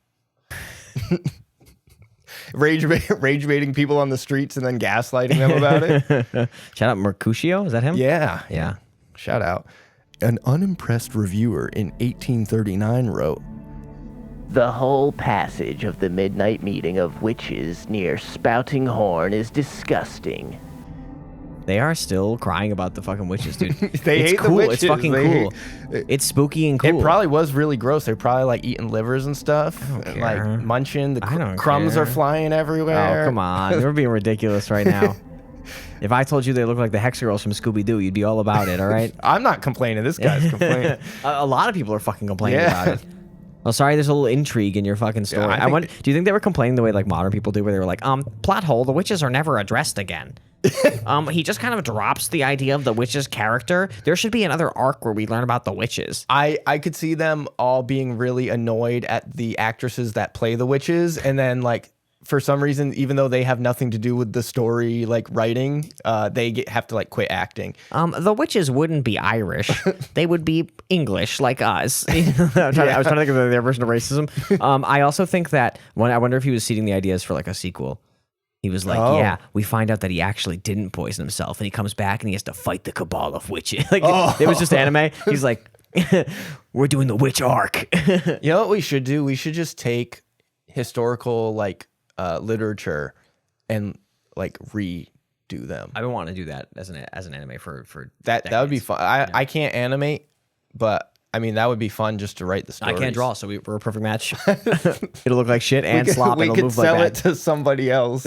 Speaker 3: Rage baiting people on the streets and then gaslighting them about it.
Speaker 2: Shout out Mercutio. Is that him?
Speaker 3: Yeah.
Speaker 2: Yeah.
Speaker 3: Shout out. An unimpressed reviewer in 1839 wrote,
Speaker 4: The whole passage of the midnight meeting of witches near Spouting Horn is disgusting.
Speaker 2: They are still crying about the fucking witches, dude.
Speaker 3: They
Speaker 2: it's
Speaker 3: hate
Speaker 2: cool.
Speaker 3: the witches.
Speaker 2: It's fucking cool. It's spooky and cool.
Speaker 3: It probably was really gross. They're probably like eating livers and stuff. And, like munching. The crumbs are flying everywhere.
Speaker 2: Oh, come on. We're being ridiculous right now. If I told you they look like the Hex Girls from Scooby-Doo, you'd be all about it, all right?
Speaker 3: I'm not complaining. This guy's complaining.
Speaker 2: A lot of people are fucking complaining about it. Oh, sorry, there's a little intrigue in your fucking story.
Speaker 3: Yeah,
Speaker 2: do you think they were complaining the way like modern people do, where they were like, plot hole, the witches are never addressed again. He just kind of drops the idea of the witch's character. There should be another arc where we learn about the witches.
Speaker 3: I could see them all being really annoyed at the actresses that play the witches, and then like for some reason, even though they have nothing to do with the story, like writing, they have to like quit acting.
Speaker 2: The witches wouldn't be Irish; they would be English, like us. I was trying to think of their version of racism. I also think that I wonder if he was seeding the ideas for like a sequel. He was like, yeah, we find out that he actually didn't poison himself, and he comes back and he has to fight the cabal of witches. Like it was just anime. He's like, we're doing the witch arc.
Speaker 3: You know what we should do? We should just take historical like literature and like redo them.
Speaker 2: I've been wanting to do that as an anime for
Speaker 3: that would be fun. I can't animate, but I mean, that would be fun just to write the stories.
Speaker 2: I can't draw, so we're a perfect match. It'll look like shit and slop.
Speaker 3: We
Speaker 2: It'll
Speaker 3: could
Speaker 2: move
Speaker 3: sell
Speaker 2: like
Speaker 3: it to somebody else.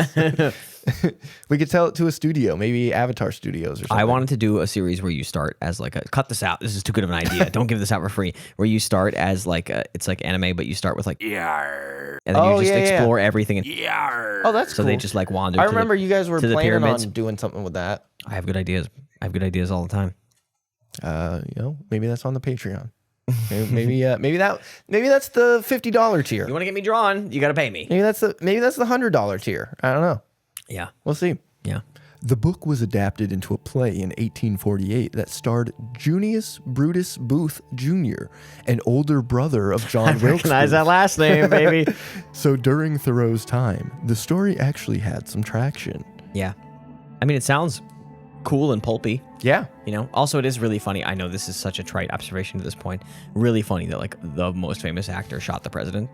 Speaker 3: We could sell it to a studio, maybe Avatar Studios or something.
Speaker 2: I wanted to do a series where you start as like cut this out. This is too good of an idea. Don't give this out for free. Where you start as like it's like anime, but you start with like and then you just explore everything. And,
Speaker 3: oh, that's
Speaker 2: so
Speaker 3: cool.
Speaker 2: they just like wander.
Speaker 3: I remember you guys were
Speaker 2: to the
Speaker 3: planning
Speaker 2: pyramids.
Speaker 3: on doing something with that.
Speaker 2: I have good ideas. I have good ideas all the time.
Speaker 3: Maybe that's on the Patreon. maybe that's the $50 tier.
Speaker 2: You want to get me drawn? You got to pay me.
Speaker 3: Maybe that's the $100 tier. I don't know.
Speaker 2: Yeah,
Speaker 3: We'll see.
Speaker 2: yeah.
Speaker 1: The book was adapted into a play in 1848 that starred Junius Brutus Booth Jr., an older brother of John Wilkes
Speaker 2: Recognize
Speaker 1: Booth.
Speaker 2: that last name, baby.
Speaker 1: So during Thoreau's time, the story actually had some traction.
Speaker 2: Yeah, I mean, it sounds cool and pulpy.
Speaker 3: Yeah.
Speaker 2: You know, also it is really funny. I know this is such a trite observation to this point. Really funny that like the most famous actor shot the president,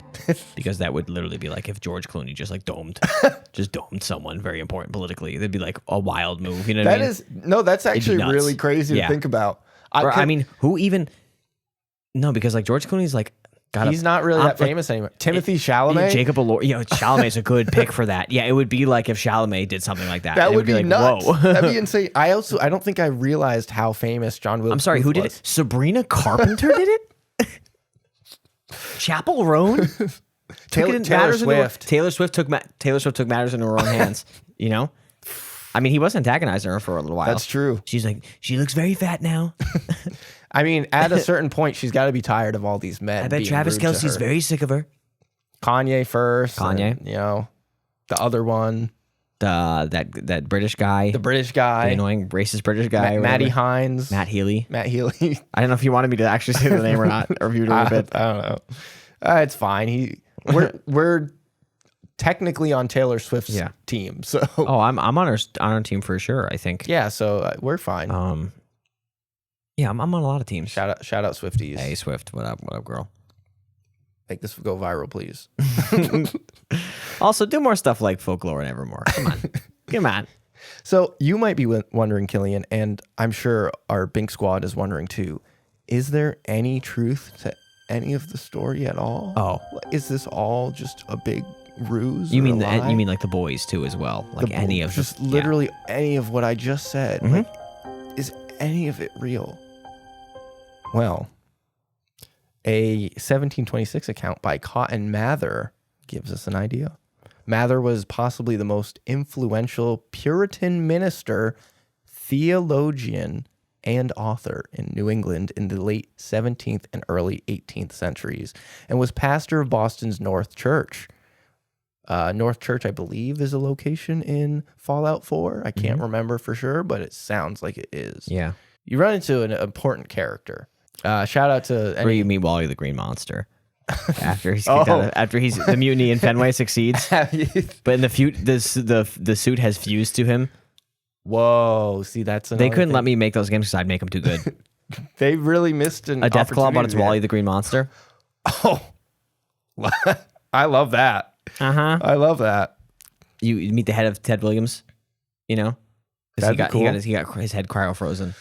Speaker 2: because that would literally be like if George Clooney just like domed someone very important politically. It'd be like a wild move. You know what I mean?
Speaker 3: That's actually
Speaker 2: nuts.
Speaker 3: really crazy to think about.
Speaker 2: I mean, who even? No, because like George Clooney's like.
Speaker 3: He's not really that famous anymore. Timothy Chalamet?
Speaker 2: Jacob Elordi. Chalamet's a good pick for that. Yeah, it would be like if Chalamet did something like that.
Speaker 3: That would be
Speaker 2: like,
Speaker 3: nuts.
Speaker 2: whoa.
Speaker 3: That'd be insane. I don't think I realized how famous John Wilkes
Speaker 2: I'm sorry,
Speaker 3: Booth
Speaker 2: who did
Speaker 3: was.
Speaker 2: it? Sabrina Carpenter did it? Chapel Roan?
Speaker 3: Taylor Swift.
Speaker 2: Taylor Swift took matters into her own hands, you know? I mean, he was antagonizing her for a little while.
Speaker 3: That's true.
Speaker 2: She's like, she looks very fat now.
Speaker 3: I mean, at a certain point, she's got to be tired of all these men.
Speaker 2: I bet
Speaker 3: being
Speaker 2: Travis
Speaker 3: rude to
Speaker 2: Kelce's
Speaker 3: her.
Speaker 2: very sick of her.
Speaker 3: Kanye first.
Speaker 2: Kanye.
Speaker 3: And, the other one.
Speaker 2: That British guy.
Speaker 3: The British guy.
Speaker 2: The annoying racist British guy.
Speaker 3: Matty Hines.
Speaker 2: Matt Healy.
Speaker 3: Matt Healy.
Speaker 2: I don't know if you wanted me to actually say the name or not, or if you were a bit.
Speaker 3: I don't know. It's fine. We're technically on Taylor Swift's team, so.
Speaker 2: Oh, I'm on her team for sure, I think.
Speaker 3: Yeah, so we're fine.
Speaker 2: Yeah, I'm on a lot of teams.
Speaker 3: Shout out Swifties.
Speaker 2: Hey Swift, what up, girl?
Speaker 3: Make this go viral, please.
Speaker 2: Also, do more stuff like Folklore and Evermore. Come on.
Speaker 3: So you might be wondering, Killian, and I'm sure our Bink Squad is wondering too. Is there any truth to any of the story at all?
Speaker 2: Oh,
Speaker 3: is this all just a big ruse?
Speaker 2: You mean like the boys too as well? Like any of
Speaker 3: just literally any of what I just said?
Speaker 2: Mm-hmm.
Speaker 3: Like, is any of it real? Well, a 1726 account by Cotton Mather gives us an idea. Mather was possibly the most influential Puritan minister, theologian, and author in New England in the late 17th and early 18th centuries, and was pastor of Boston's North Church. North Church, I believe, is a location in Fallout 4. I can't remember for sure, but it sounds like it is.
Speaker 2: Yeah.
Speaker 3: You run into an important character. Shout out to
Speaker 2: Where you meet Wally the Green Monster. After he's kicked out after the mutiny in Fenway succeeds, but in the suit has fused to him.
Speaker 3: Whoa! See,
Speaker 2: they couldn't let me make those games because I'd make them too good.
Speaker 3: They really missed a
Speaker 2: Death Claw, but it's Wally the Green Monster.
Speaker 3: Oh, I love that. I love that.
Speaker 2: You meet the head of Ted Williams, you know, because he got his head cryo frozen.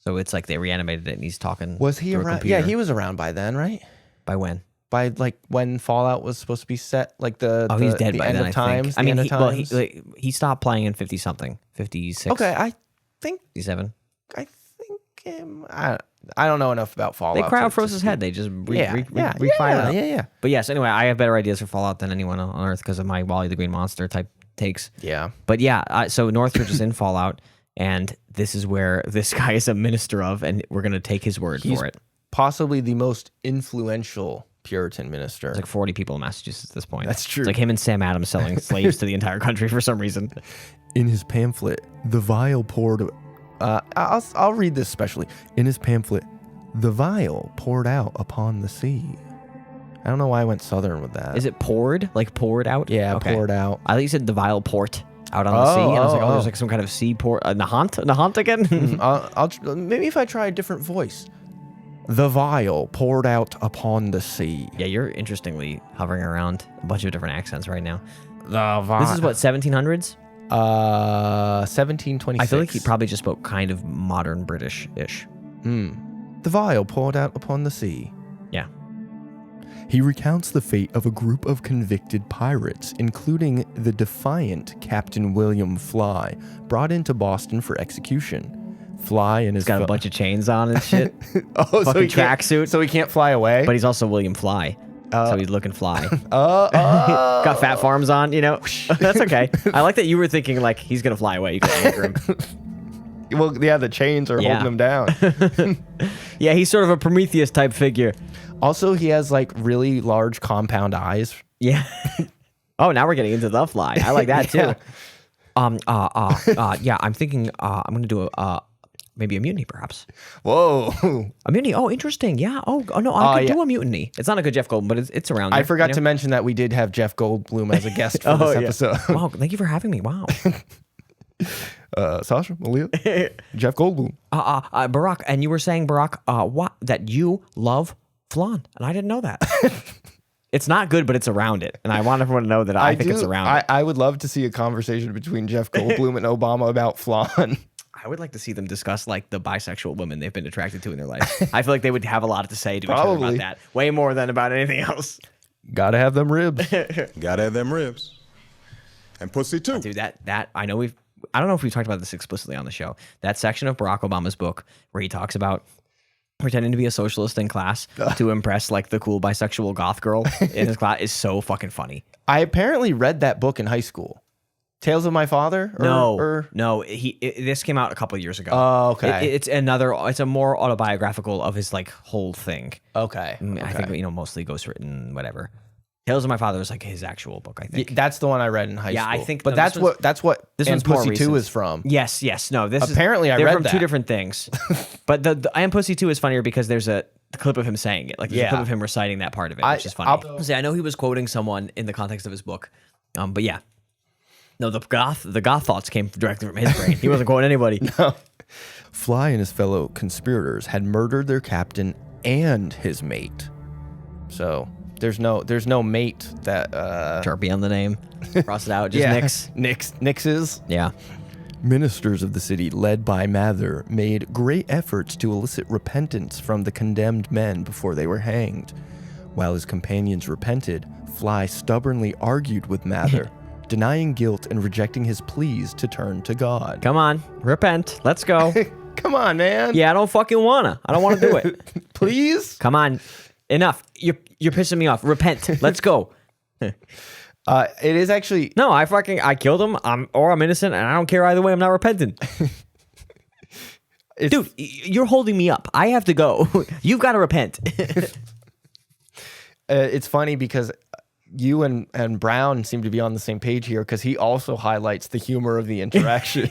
Speaker 2: So it's like they reanimated it and he's talking.
Speaker 3: Was he around? Yeah, he was around by then, right?
Speaker 2: By when?
Speaker 3: By like when Fallout was supposed to be set, like
Speaker 2: he's dead by
Speaker 3: end
Speaker 2: then.
Speaker 3: Of times.
Speaker 2: I mean,
Speaker 3: he
Speaker 2: stopped playing in 50 something, 56.
Speaker 3: Okay, I think
Speaker 2: 57.
Speaker 3: I think I don't know enough about Fallout.
Speaker 2: They cryo froze his head. They just refired it.
Speaker 3: Yeah.
Speaker 2: But yes, anyway, I have better ideas for Fallout than anyone on Earth because of my Wally the Green Monster type takes.
Speaker 3: Yeah.
Speaker 2: But yeah, so North Church is in Fallout, and this is where this guy is a minister of, and we're gonna take his word for it.
Speaker 3: Possibly the most influential Puritan minister.
Speaker 2: There's like 40 people in Massachusetts at this point.
Speaker 3: That's true.
Speaker 2: It's like him and Sam Adams selling slaves to the entire country for some reason.
Speaker 1: In his pamphlet, The Vial Poured...
Speaker 3: I'll read this specially.
Speaker 1: In his pamphlet, The Vial Poured Out Upon the Sea.
Speaker 3: I don't know why I went southern with that.
Speaker 2: Is it poured? Like poured out?
Speaker 3: Yeah,
Speaker 2: okay.
Speaker 3: Poured out.
Speaker 2: I think you said the Vial Port out on the sea. And I was like, there's like some kind of sea port. Nahant again?
Speaker 3: I'll maybe if I try a different voice. The vial poured out upon the sea.
Speaker 2: Yeah, you're interestingly hovering around a bunch of different accents right now.
Speaker 3: The vial.
Speaker 2: This is what, 1700s?
Speaker 3: 1726.
Speaker 2: I feel like he probably just spoke kind of modern British-ish.
Speaker 1: the vial poured out upon the sea.
Speaker 2: Yeah.
Speaker 1: He recounts the fate of a group of convicted pirates, including the defiant Captain William Fly, brought into Boston for execution. Fly and his
Speaker 2: He's got a bunch of chains on and shit.
Speaker 3: Oh,
Speaker 2: Fucking tracksuit.
Speaker 3: So he can't fly away.
Speaker 2: But he's also William Fly. So he's looking fly.
Speaker 3: Got
Speaker 2: Fat farms on, you know? That's okay. I like that you were thinking like he's going to fly away. You can anchor him.
Speaker 3: Well, yeah, the chains are holding him down.
Speaker 2: Yeah, he's sort of a Prometheus type figure.
Speaker 3: Also, he has like really large compound eyes.
Speaker 2: Yeah. Oh, now we're getting into the fly. I like that too.
Speaker 3: Yeah.
Speaker 2: Yeah, I'm thinking I'm going to do maybe a mutiny, perhaps.
Speaker 3: Whoa.
Speaker 2: A mutiny. Oh, interesting. Yeah. Oh no, I could do a mutiny. It's not a good Jeff Goldblum, but it's around there.
Speaker 3: I forgot to mention that we did have Jeff Goldblum as a guest for this episode.
Speaker 2: Wow, thank you for having me. Wow.
Speaker 3: Sasha, Malia, Jeff Goldblum.
Speaker 2: Barack, and you were saying, Barack, that you love flan, and I didn't know that. It's not good, but it's around it, and I want everyone to know that I think it's around it.
Speaker 3: I would love to see a conversation between Jeff Goldblum and Obama about flan.
Speaker 2: I would like to see them discuss like the bisexual women they've been attracted to in their life. I feel like they would have a lot to say to each other about that, way more than about anything else.
Speaker 3: Gotta have them ribs.
Speaker 5: Gotta have them ribs. And pussy too.
Speaker 2: Dude, that I know I don't know if we've talked about this explicitly on the show. That section of Barack Obama's book where he talks about pretending to be a socialist in class to impress like the cool bisexual goth girl in his class is so fucking funny.
Speaker 3: I apparently read that book in high school. Tales of My Father?
Speaker 2: No. This came out a couple of years ago.
Speaker 3: Oh, okay.
Speaker 2: It's a more autobiographical of his like whole thing.
Speaker 3: Okay.
Speaker 2: I think mostly ghostwritten, whatever. Tales of My Father was like his actual book, I think.
Speaker 3: That's the one I read in high school.
Speaker 2: Yeah, I think.
Speaker 3: But that's what
Speaker 2: this
Speaker 3: and
Speaker 2: one's more
Speaker 3: Pussy
Speaker 2: recent.
Speaker 3: 2 is from.
Speaker 2: Yes. No, this
Speaker 3: apparently
Speaker 2: they're
Speaker 3: I read
Speaker 2: from
Speaker 3: that.
Speaker 2: two different things. But the I Am Pussy 2 is funnier because there's a clip of him saying it. Like there's a clip of him reciting that part of it, which is funny. I know he was quoting someone in the context of his book. But yeah. No, the goth thoughts came directly from his brain. He wasn't quoting anybody.
Speaker 3: No.
Speaker 1: Fly and his fellow conspirators had murdered their captain and his mate.
Speaker 3: So there's no mate that
Speaker 2: Sharpie on the name. Cross it out. Just
Speaker 3: Nixes.
Speaker 2: Yeah.
Speaker 1: Ministers of the city, led by Mather, made great efforts to elicit repentance from the condemned men before they were hanged. While his companions repented, Fly stubbornly argued with Mather, denying guilt and rejecting his pleas to turn to God.
Speaker 2: Come on, repent. Let's go.
Speaker 3: Come on, man.
Speaker 2: Yeah, I don't fucking wanna. I don't want to do it.
Speaker 3: Please?
Speaker 2: Come on. Enough. You're pissing me off. Repent. Let's go.
Speaker 3: It is actually
Speaker 2: No, I killed him. I'm innocent, and I don't care either way. I'm not repentant. Dude, you're holding me up. I have to go. You've got to repent.
Speaker 3: It's funny because you and Brown seem to be on the same page here because he also highlights the humor of the interaction.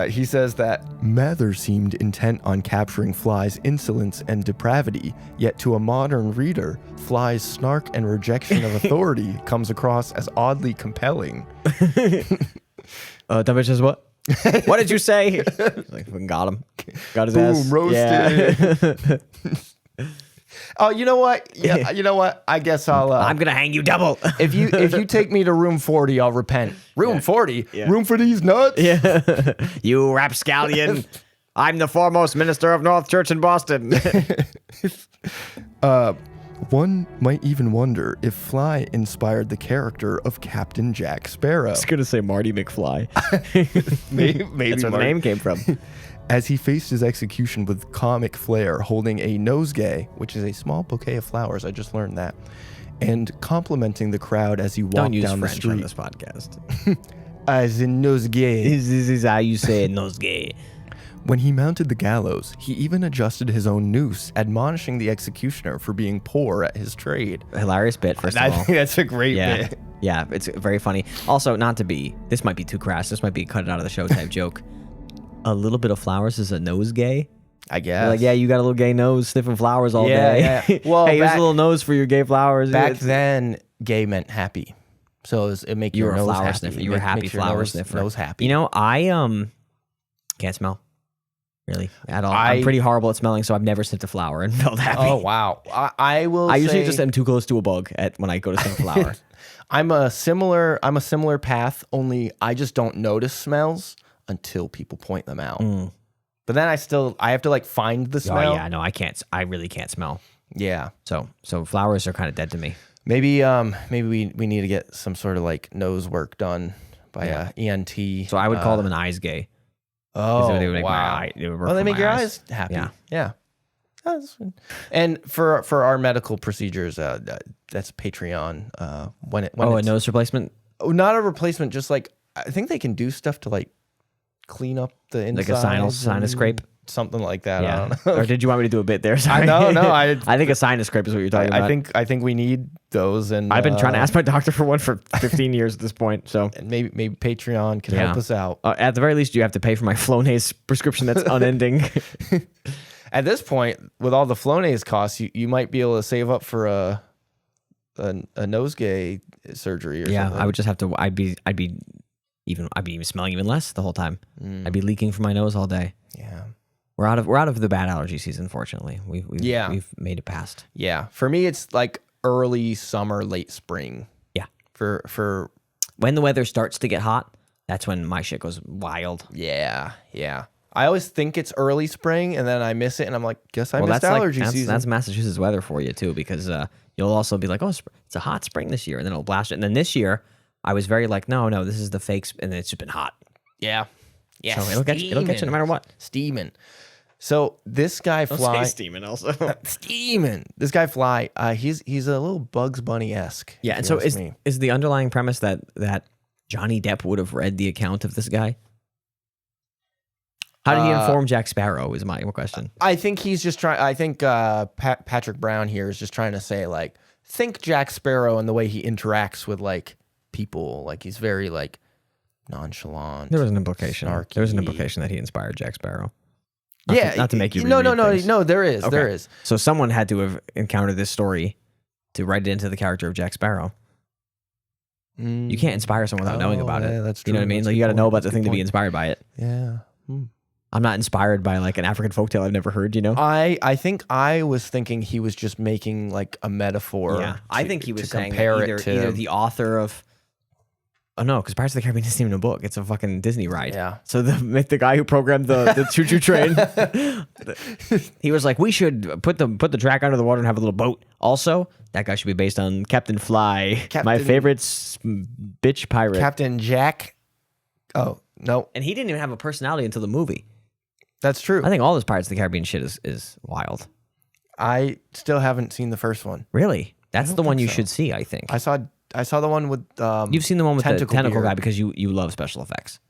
Speaker 3: He says that
Speaker 1: Mather seemed intent on capturing Fly's insolence and depravity, yet to a modern reader, Fly's snark and rejection of authority comes across as oddly compelling.
Speaker 2: That bitch says what? What did you say? Like, fucking got him. Got his ass.
Speaker 3: Boom, roasted.
Speaker 2: Yeah.
Speaker 3: Oh, you know what? Yeah, you know what? I guess I'll.
Speaker 2: I'm gonna hang you double.
Speaker 3: if you take me to room 40, I'll repent. Room 40?
Speaker 2: Yeah.
Speaker 3: Room for these nuts?
Speaker 2: Yeah. You rapscallion. I'm the foremost minister of North Church in Boston.
Speaker 1: One might even wonder if Fly inspired the character of Captain Jack Sparrow.
Speaker 2: I was gonna say Marty McFly.
Speaker 3: Maybe
Speaker 2: That's where the name came from.
Speaker 1: As he faced his execution with comic flair, holding a nosegay, which is a small bouquet of flowers, I just learned that, and complimenting the crowd as he walked
Speaker 2: Don't use
Speaker 1: down
Speaker 2: French
Speaker 1: the street.
Speaker 2: on this podcast.
Speaker 3: As in nosegay.
Speaker 2: This is how you say it, nosegay.
Speaker 1: When he mounted the gallows, he even adjusted his own noose, admonishing the executioner for being poor at his trade.
Speaker 2: Hilarious bit, first
Speaker 3: I
Speaker 2: of all.
Speaker 3: think that's a great bit.
Speaker 2: Yeah, it's very funny. Also, this might be too crass. This might be cut it out of the show type joke. A little bit of flowers is a nosegay.
Speaker 3: I guess.
Speaker 2: They're like, yeah, you got a little gay nose sniffing flowers all day.
Speaker 3: Yeah. Well,
Speaker 2: hey, here's a little nose for your gay flowers.
Speaker 3: Back then, gay meant happy. So it make
Speaker 2: You
Speaker 3: your
Speaker 2: were a
Speaker 3: nose
Speaker 2: flower
Speaker 3: happy.
Speaker 2: sniffer. You were a happy
Speaker 3: Makes your
Speaker 2: flower
Speaker 3: nose,
Speaker 2: sniffer.
Speaker 3: Nose happy.
Speaker 2: You know, I can't smell. Really, at all. I'm pretty horrible at smelling, so I've never sniffed a flower and felt happy.
Speaker 3: Oh wow. I will.
Speaker 2: I usually
Speaker 3: say
Speaker 2: just am too close to a bug when I go to sniff a flower.
Speaker 3: I'm a similar path. Only I just don't notice smells until people point them out. But then I have to like find the smell.
Speaker 2: Oh yeah, no, I can't. I really can't smell.
Speaker 3: Yeah.
Speaker 2: So flowers are kind of dead to me.
Speaker 3: Maybe we need to get some sort of like nose work done by a ENT.
Speaker 2: So I would call them an eyes gay.
Speaker 3: Oh,
Speaker 2: they would make
Speaker 3: wow. They make your eyes happy. Yeah. And for our medical procedures, that's Patreon.
Speaker 2: A nose replacement?
Speaker 3: Oh, not a replacement. Just like I think they can do stuff to like clean up the inside,
Speaker 2: like a sinus scrape,
Speaker 3: something like that.
Speaker 2: Yeah.
Speaker 3: I don't know.
Speaker 2: Or did you want me to do a bit there? Sorry.
Speaker 3: No.
Speaker 2: I think a sinus scrape is what you're talking about.
Speaker 3: I think we need those, and
Speaker 2: I've been trying to ask my doctor for one for 15 years at this point. So
Speaker 3: and maybe Patreon can help us out.
Speaker 2: At the very least, you have to pay for my Flonase prescription that's unending.
Speaker 3: At this point, with all the Flonase costs, you might be able to save up for a nosegay surgery or something.
Speaker 2: I would just have to. I'd be even smelling even less the whole time. I'd be leaking from my nose all day.
Speaker 3: Yeah.
Speaker 2: We're out of the bad allergy season, fortunately. We've made it past.
Speaker 3: Yeah. For me, it's like early summer, late spring.
Speaker 2: Yeah.
Speaker 3: For
Speaker 2: when the weather starts to get hot, that's when my shit goes wild.
Speaker 3: Yeah. I always think it's early spring, and then I miss it, and I'm like, guess I missed allergy season.
Speaker 2: That's Massachusetts weather for you too, because you'll also be like, oh, it's a hot spring this year, and then it'll blast it. And then this year, I was very like, no, this is the fakes, and it's just been hot.
Speaker 3: Yeah.
Speaker 2: So it'll get you no matter what.
Speaker 3: Steaming. So this guy Fly.
Speaker 2: Steaming also.
Speaker 3: Steaming. This guy Fly. He's a little Bugs Bunny-esque.
Speaker 2: Yeah, and so is the underlying premise that Johnny Depp would have read the account of this guy? How did he inform Jack Sparrow? Is my question.
Speaker 3: I think he's just trying. I think Patrick Brown here is just trying to say like, think Jack Sparrow and the way he interacts with like people. Like he's very like nonchalant.
Speaker 2: There was an implication.
Speaker 3: Snarky.
Speaker 2: There was an implication that he inspired Jack Sparrow. Not to make you
Speaker 3: no.
Speaker 2: things.
Speaker 3: No, there is.
Speaker 2: Okay.
Speaker 3: There is.
Speaker 2: So someone had to have encountered this story to write it into the character of Jack Sparrow. You can't inspire someone without knowing about it.
Speaker 3: That's true.
Speaker 2: You know what I mean? Like you got to know about the thing to be inspired by it.
Speaker 3: Yeah.
Speaker 2: I'm not inspired by like an African folktale I've never heard, you know?
Speaker 3: I think I was thinking he was just making like a metaphor.
Speaker 2: Yeah. I think he was saying
Speaker 3: compare
Speaker 2: that either the author of... Oh no, because Pirates of the Caribbean isn't even a book. It's a fucking Disney ride.
Speaker 3: Yeah.
Speaker 2: So the guy who programmed the choo-choo train, he was like, we should put the track under the water and have a little boat. Also, that guy should be based on Captain Fly, my favorite bitch pirate.
Speaker 3: Captain Jack. Oh, no.
Speaker 2: And he didn't even have a personality until the movie.
Speaker 3: That's true.
Speaker 2: I think all this Pirates of the Caribbean shit is wild.
Speaker 3: I still haven't seen the first one.
Speaker 2: Really? That's the one you should see, I think.
Speaker 3: I saw the one with
Speaker 2: You've seen the one with the tentacle
Speaker 3: beard.
Speaker 2: guy because you love special effects.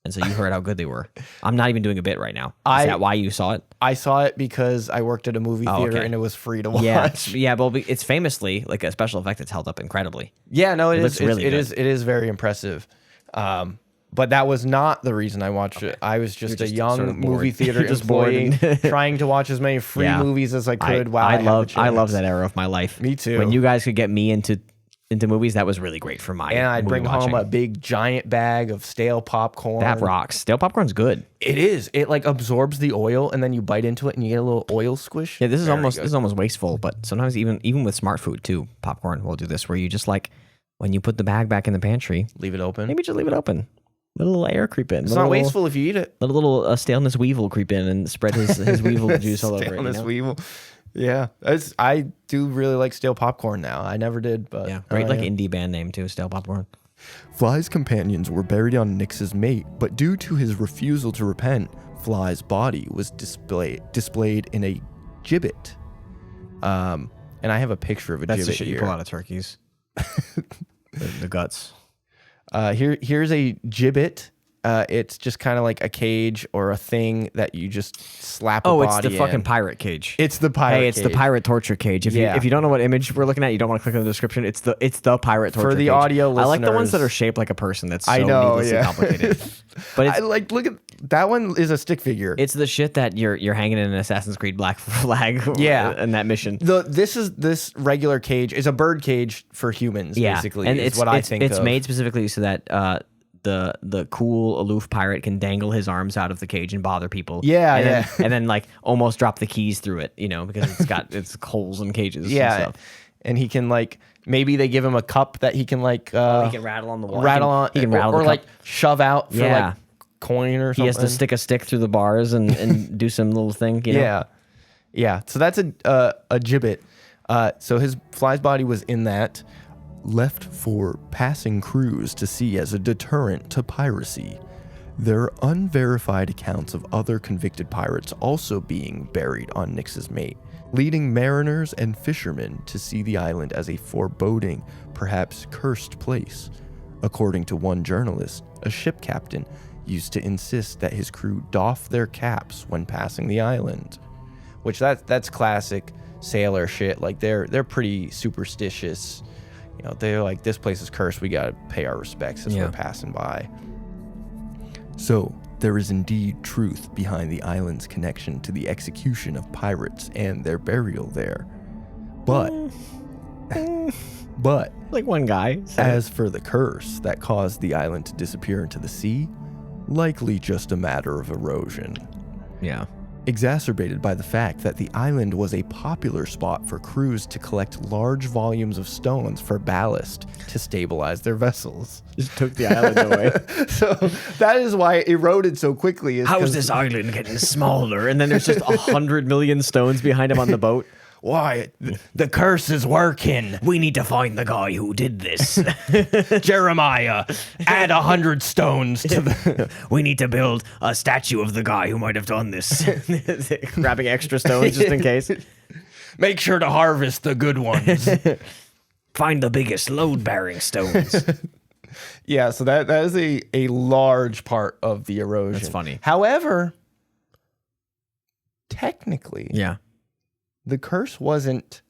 Speaker 2: And so you heard how good they were. I'm not even doing a bit right now. Is that why you saw it?
Speaker 3: I saw it because I worked at a movie theater and it was free to watch.
Speaker 2: Yeah, well, it's famously like a special effect that's held up incredibly.
Speaker 3: Yeah, no, it is
Speaker 2: really
Speaker 3: it is very impressive. But that was not the reason I watched it. I was just a young
Speaker 2: sort of
Speaker 3: movie
Speaker 2: bored.
Speaker 3: theater
Speaker 2: Just
Speaker 3: employee
Speaker 2: bored.
Speaker 3: trying to watch as many free movies as I could.
Speaker 2: I love that era of my life.
Speaker 3: Me too.
Speaker 2: When you guys could get me into movies, that was really great for my
Speaker 3: And I'd
Speaker 2: movie
Speaker 3: bring
Speaker 2: watching.
Speaker 3: home a big giant bag of stale popcorn.
Speaker 2: That rocks. Stale popcorn's good.
Speaker 3: It is. It like absorbs the oil, and then you bite into it, and you get a little oil squish.
Speaker 2: Yeah, this is almost wasteful, but sometimes even with smart food too, popcorn will do this, where you just like when you put the bag back in the pantry,
Speaker 3: Leave it open.
Speaker 2: maybe just leave it open. Let a little air creep in.
Speaker 3: It's not wasteful if you eat it.
Speaker 2: Let a little staleness weevil creep in and spread his weevil juice all over it.
Speaker 3: Staleness weevil. Yeah, I do really like stale popcorn now. I never did, but
Speaker 2: Yeah, great indie band name too, Stale Popcorn.
Speaker 1: Fly's companions were buried on Nix's mate, but due to his refusal to repent, Fly's body was displayed in a gibbet. And I have a picture of a
Speaker 2: That's
Speaker 1: gibbet
Speaker 2: the shit
Speaker 1: here.
Speaker 2: you pull out of turkeys. the guts.
Speaker 3: Here's a gibbet. It's just kind of like a cage or a thing that you just slap a body in.
Speaker 2: It's the fucking pirate cage.
Speaker 3: It's the pirate
Speaker 2: Hey, it's the pirate torture cage. If you don't know what image we're looking at, you don't want to click on the description. It's the pirate torture cage.
Speaker 3: For the audio listeners.
Speaker 2: I like the ones that are shaped like a person. That's so
Speaker 3: I know,
Speaker 2: needlessly complicated. But
Speaker 3: I like look at that one is a stick figure.
Speaker 2: it's the shit that you're hanging in an Assassin's Creed Black Flag in that mission.
Speaker 3: This regular cage is a bird cage for humans, basically.
Speaker 2: And
Speaker 3: is what I think
Speaker 2: it's
Speaker 3: of.
Speaker 2: made specifically so that the cool aloof pirate can dangle his arms out of the cage and bother people.
Speaker 3: Yeah,
Speaker 2: and then like almost drop the keys through it, because it's holes and cages.
Speaker 3: Yeah,
Speaker 2: and stuff.
Speaker 3: And he can like maybe they give him a cup that he can like
Speaker 2: He can rattle on the wall.
Speaker 3: He can rattle
Speaker 2: the
Speaker 3: or
Speaker 2: cup.
Speaker 3: like shove out for like coin or something.
Speaker 2: He has to stick a stick through the bars and do some little thing. You know?
Speaker 3: Yeah. So that's a gibbet. So his fly's body was in that,
Speaker 1: left for passing crews to see as a deterrent to piracy. There are unverified accounts of other convicted pirates also being buried on Nix's mate, leading mariners and fishermen to see the island as a foreboding, perhaps cursed place. According to one journalist, a ship captain used to insist that his crew doff their caps when passing the island.
Speaker 3: which that's classic sailor shit. Like they're pretty superstitious. You know, they're like, this place is cursed. We gotta pay our respects as we're passing by.
Speaker 1: So, there is indeed truth behind the island's connection to the execution of pirates and their burial there. But,
Speaker 2: like one guy said.
Speaker 1: As for the curse that caused the island to disappear into the sea, likely just a matter of erosion.
Speaker 2: Yeah.
Speaker 1: Exacerbated by the fact that the island was a popular spot for crews to collect large volumes of stones for ballast to stabilize their vessels.
Speaker 2: Just took the island away.
Speaker 3: So that is why it eroded so quickly.
Speaker 2: How is this island getting smaller? And then there's just 100 million stones behind him on the boat.
Speaker 3: Why? The curse is working.
Speaker 2: We need to find the guy who did this.
Speaker 3: Jeremiah, add 100 stones to the...
Speaker 2: We need to build a statue of the guy who might have done this. Grabbing extra stones just in case.
Speaker 3: Make sure to harvest the good ones.
Speaker 2: Find the biggest load-bearing stones.
Speaker 3: Yeah, so that is a large part of the erosion.
Speaker 2: That's funny.
Speaker 3: However, technically...
Speaker 2: Yeah.
Speaker 3: The curse wasn't,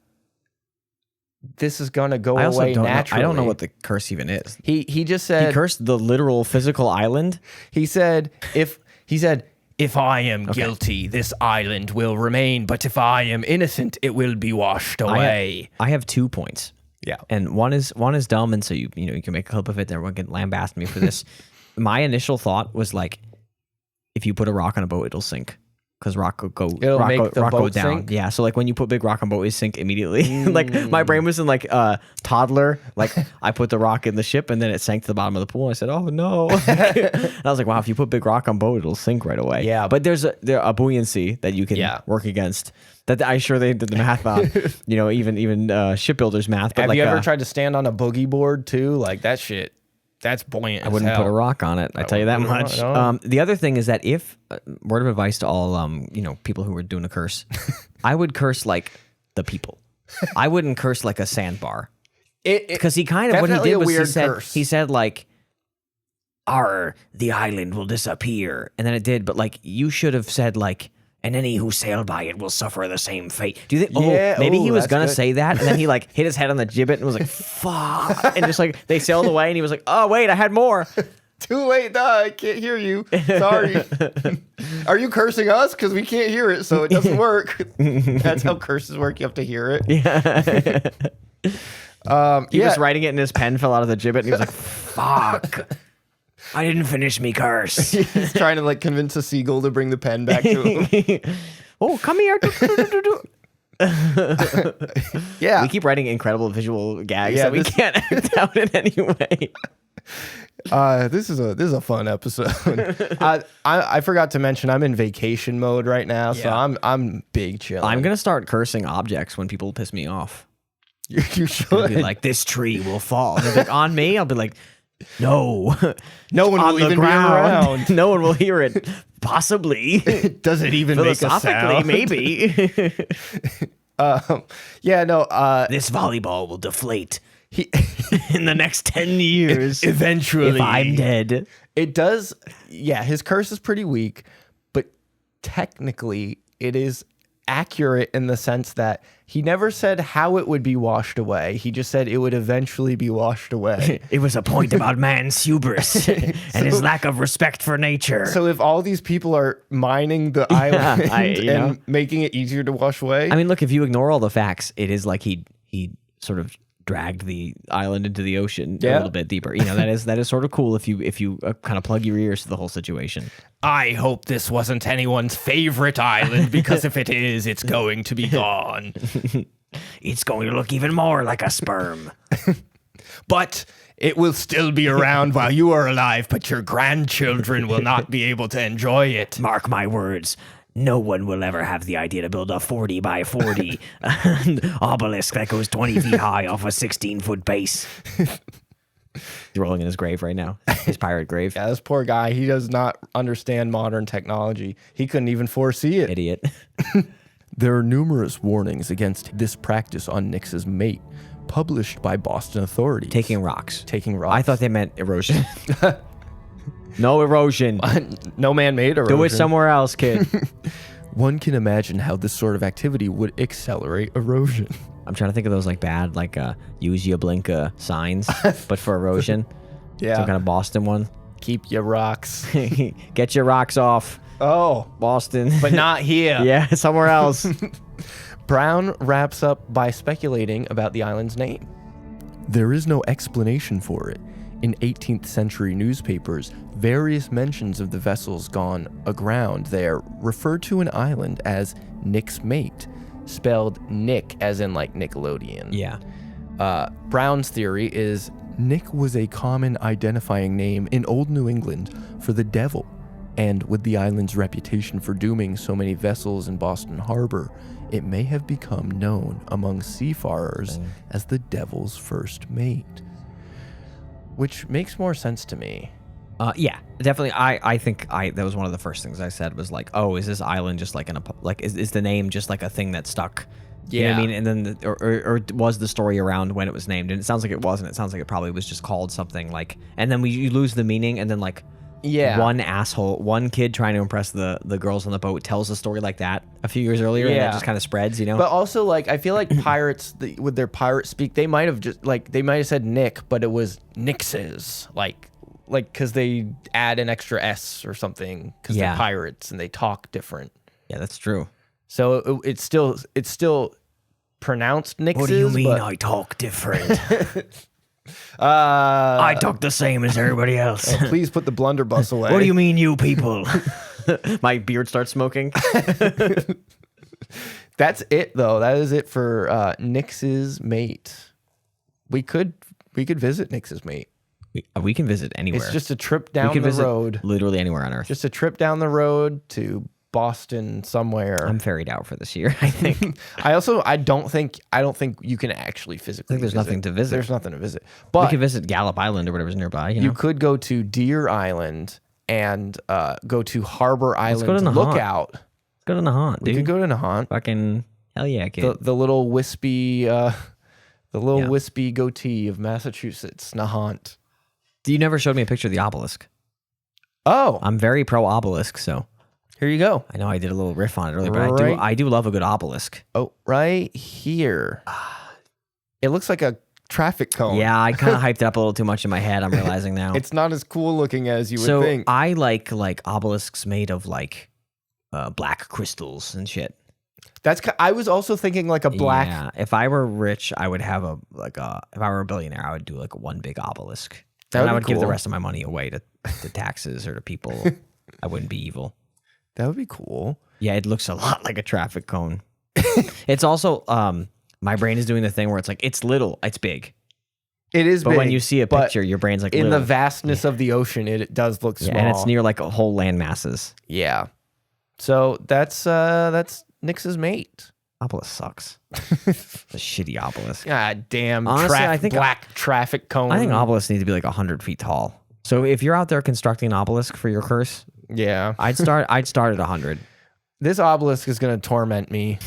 Speaker 3: this is going to go
Speaker 2: I also
Speaker 3: away
Speaker 2: don't
Speaker 3: naturally.
Speaker 2: know, I don't know what the curse even is.
Speaker 3: He just said...
Speaker 2: He cursed the literal physical island?
Speaker 3: He said, if I am guilty, this island will remain. But if I am innocent, it will be washed away.
Speaker 2: I have 2 points.
Speaker 3: Yeah.
Speaker 2: And one is dumb, and so you can make a clip of it. Everyone can lambast me for this. My initial thought was like, if you put a rock on a boat, it'll sink. Because rock will go down.
Speaker 3: Sink?
Speaker 2: Yeah, so like when you put big rock on boat, it sink immediately. Like my brain was in like toddler. Like I put the rock in the ship and then it sank to the bottom of the pool. And I said, "Oh no!" And I was like, "Wow, if you put big rock on boat, it'll sink right away."
Speaker 3: Yeah,
Speaker 2: but there's a buoyancy that you can work against. That I'm sure they did the math on. Even shipbuilders math. But
Speaker 3: have
Speaker 2: like,
Speaker 3: you ever tried to stand on a boogie board too? Like that shit. That's buoyant.
Speaker 2: I wouldn't put a rock on it. I tell you that much.
Speaker 3: No.
Speaker 2: The other thing is that if word of advice to all people who are doing a curse, I would curse like the people. I wouldn't curse like a sandbar. Because he kind of what he did was he said like, the island will disappear, and then it did. But like you should have said like, and any who sail by it will suffer the same fate. Do you think? Maybe he was gonna say that, and then he like hit his head on the gibbet and was like, "Fuck!" And just like they sailed away, and he was like, "Oh wait, I had more."
Speaker 3: Too late, I can't hear you. Sorry. Are you cursing us? Because we can't hear it, so it doesn't work. That's how curses work. You have to hear it.
Speaker 2: Yeah. He was writing it, and his pen fell out of the gibbet, and he was like, "Fuck." I didn't finish me curse.
Speaker 3: He's trying to like convince a seagull to bring the pen back to him.
Speaker 2: Oh, come here.
Speaker 3: Yeah.
Speaker 2: We keep writing incredible visual gags that we can't act out in any way.
Speaker 3: This is a fun episode. I forgot to mention I'm in vacation mode right now, so I'm big chill.
Speaker 2: I'm gonna start cursing objects when people piss me off.
Speaker 3: You should
Speaker 2: be like, this tree will fall. And they're like, on me? I'll be like, no.
Speaker 3: No one will even be around.
Speaker 2: No one will hear it. Possibly.
Speaker 3: Does it even make a sound?
Speaker 2: Maybe.
Speaker 3: This
Speaker 2: volleyball will deflate in the next 10 years.
Speaker 3: Eventually.
Speaker 2: If I'm dead.
Speaker 3: It does. Yeah, his curse is pretty weak, but technically it is accurate in the sense that he never said how it would be washed away. He just said it would eventually be washed away.
Speaker 2: It was a point about man's hubris and his lack of respect for nature.
Speaker 3: So if all these people are mining the island and making it easier to wash away.
Speaker 2: I mean, look, if you ignore all the facts, it is like he sort of dragged the island into the ocean a little bit deeper. That is sort of cool if you kind of plug your ears to the whole situation.
Speaker 3: I hope this wasn't anyone's favorite island, because if it is, it's going to be gone.
Speaker 2: It's going to look even more like a sperm.
Speaker 3: But it will still be around while you are alive, but your grandchildren will not be able to enjoy it.
Speaker 2: Mark my words. No one will ever have the idea to build a 40 by 40 obelisk that goes 20 feet high off a 16-foot base. He's rolling in his grave right now. His pirate grave.
Speaker 3: Yeah, this poor guy, he does not understand modern technology. He couldn't even foresee it.
Speaker 2: Idiot.
Speaker 1: There are numerous warnings against this practice on Nix's mate, published by Boston authorities.
Speaker 2: Taking rocks.
Speaker 3: Taking rocks.
Speaker 2: I thought they meant erosion. No erosion.
Speaker 3: No man-made erosion.
Speaker 2: Do it somewhere else, kid.
Speaker 1: One can imagine how this sort of activity would accelerate erosion.
Speaker 2: I'm trying to think of those like bad, like use your blinker signs, but for erosion.
Speaker 3: Yeah.
Speaker 2: Some kind of Boston one.
Speaker 3: Keep your rocks.
Speaker 2: Get your rocks off,
Speaker 3: Oh,
Speaker 2: Boston.
Speaker 3: but not here.
Speaker 2: Yeah, somewhere else.
Speaker 3: Brown wraps up by speculating about the island's name.
Speaker 1: There is no explanation for it. In 18th century newspapers, various mentions of the vessels gone aground there refer to an island as Nick's Mate, spelled Nick as in like Nickelodeon.
Speaker 2: Yeah.
Speaker 1: Brown's theory is Nick was a common identifying name in Old New England for the devil, and with the island's reputation for dooming so many vessels in Boston Harbor, it may have become known among seafarers as the devil's first mate. Which makes more sense to me.
Speaker 2: Yeah, definitely. I think that was one of the first things I said was like, oh, is this island just like is the name just like a thing that stuck? You know what I mean? And then or was the story around when it was named? And it sounds like it wasn't. It sounds like it probably was just called something like, and then you lose the meaning, and then like one kid trying to impress the girls on the boat tells a story like that a few years earlier, and it just kind of spreads, you know?
Speaker 3: But also, like, I feel like pirates, with their pirate speak, they might have just, like, they might have said Nick, but it was Nix's, like, because they add an extra S or something, because they're pirates, and they talk different.
Speaker 2: Yeah, that's true.
Speaker 3: So it's still pronounced Nix's.
Speaker 2: What do you mean I talk different? I talk the same as everybody else.
Speaker 3: Please put the blunderbuss away.
Speaker 2: What do you mean, you people? My beard starts smoking.
Speaker 3: That's it, though. That is it for Nix's Mate. We could visit Nix's Mate.
Speaker 2: We can visit anywhere.
Speaker 3: It's just a trip down the road.
Speaker 2: Literally anywhere on Earth.
Speaker 3: Just a trip down the road to Boston somewhere.
Speaker 2: I'm ferried out for this year, I think.
Speaker 3: I don't think you can actually physically.
Speaker 2: I think there's nothing to visit.
Speaker 3: There's nothing to visit. But
Speaker 2: we could visit Gallup Island or whatever's nearby. You know?
Speaker 3: could go to Deer Island and go to Harbor Island
Speaker 2: go to Nahant.
Speaker 3: Lookout.
Speaker 2: Let's go to Nahant, dude.
Speaker 3: We could go to Nahant.
Speaker 2: Fucking hell yeah, kid.
Speaker 3: The little wispy wispy goatee of Massachusetts, Nahant.
Speaker 2: You never showed me a picture of the obelisk.
Speaker 3: Oh,
Speaker 2: I'm very pro obelisk, so
Speaker 3: here you go.
Speaker 2: I know I did a little riff on it earlier, but I do love a good obelisk.
Speaker 3: Oh, right here. It looks like a traffic cone.
Speaker 2: Yeah, I kind of hyped it up a little too much in my head. I'm realizing now.
Speaker 3: It's not as cool looking as you would
Speaker 2: so
Speaker 3: think.
Speaker 2: I like obelisks made of like black crystals and shit.
Speaker 3: I was also thinking like a black.
Speaker 2: Yeah, if I were rich, I would have if I were a billionaire, I would do like one big obelisk. And I would give the rest of my money away to taxes or to people. I wouldn't be evil.
Speaker 3: That would be cool.
Speaker 2: Yeah, it looks a lot like a traffic cone. It's also, my brain is doing the thing where it's like, it's little, it's big.
Speaker 3: It is
Speaker 2: but
Speaker 3: big.
Speaker 2: When you see a picture, your brain's like,
Speaker 3: in
Speaker 2: little.
Speaker 3: the vastness of the ocean, it does look small.
Speaker 2: And it's near like a whole land masses.
Speaker 3: Yeah. So that's Nix's Mate.
Speaker 2: Obelisk sucks. It's a shitty obelisk.
Speaker 3: God damn.
Speaker 2: Honestly, I think
Speaker 3: black traffic cone.
Speaker 2: I think obelisks need to be like 100 feet tall. So if you're out there constructing an obelisk for your curse,
Speaker 3: yeah,
Speaker 2: I'd start at 100.
Speaker 3: This obelisk is going to torment me.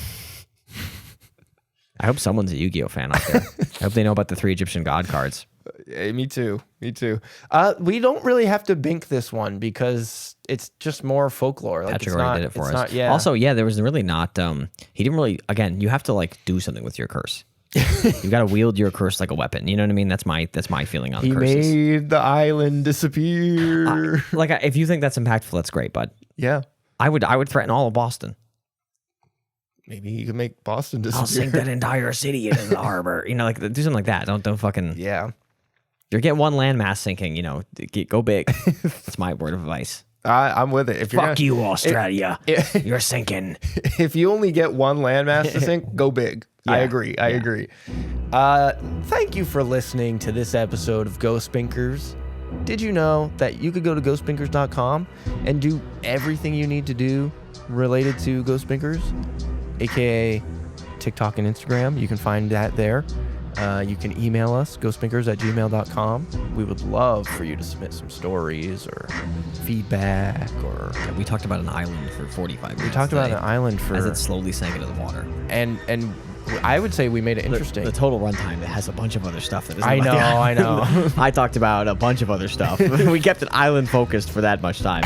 Speaker 2: I hope someone's a Yu-Gi-Oh fan out there. I hope they know about the 3 Egyptian god cards.
Speaker 3: Me too. We don't really have to bink this one because it's just more folklore. Like
Speaker 2: Patrick already did it for us.
Speaker 3: Yeah.
Speaker 2: Also, there was really not. He didn't really. Again, you have to like do something with your curse. You got to wield your curse like a weapon. You know what I mean? That's my feeling on curses.
Speaker 3: He made the island disappear.
Speaker 2: If you think that's impactful, that's great, bud.
Speaker 3: Yeah.
Speaker 2: I would threaten all of Boston.
Speaker 3: Maybe he could make Boston disappear.
Speaker 2: I'll sink that entire city into the harbor. You know, like do something like that. Don't fucking.
Speaker 3: Yeah.
Speaker 2: You're getting one landmass sinking. You know, go big. That's my word of advice.
Speaker 3: I'm with it. If you're
Speaker 2: Fuck
Speaker 3: gonna,
Speaker 2: you, Australia. You're sinking.
Speaker 3: If you only get one landmass to sink, go big. I agree. I agree. Thank you for listening to this episode of Ghost Binkers. Did you know that you could go to ghostbinkers.com and do everything you need to do related to Ghost Binkers, aka TikTok and Instagram? You can find that there. You can email us, ghostbinkers@gmail.com. We would love for you to submit some stories or feedback. Or
Speaker 2: We talked about an island for 45 minutes.
Speaker 3: we talked about an island for
Speaker 2: as it slowly sank into the water.
Speaker 3: and I would say we made it interesting.
Speaker 2: The total runtime, it has a bunch of other stuff that is.
Speaker 3: I know.
Speaker 2: I talked about a bunch of other stuff. We kept it island focused for that much time.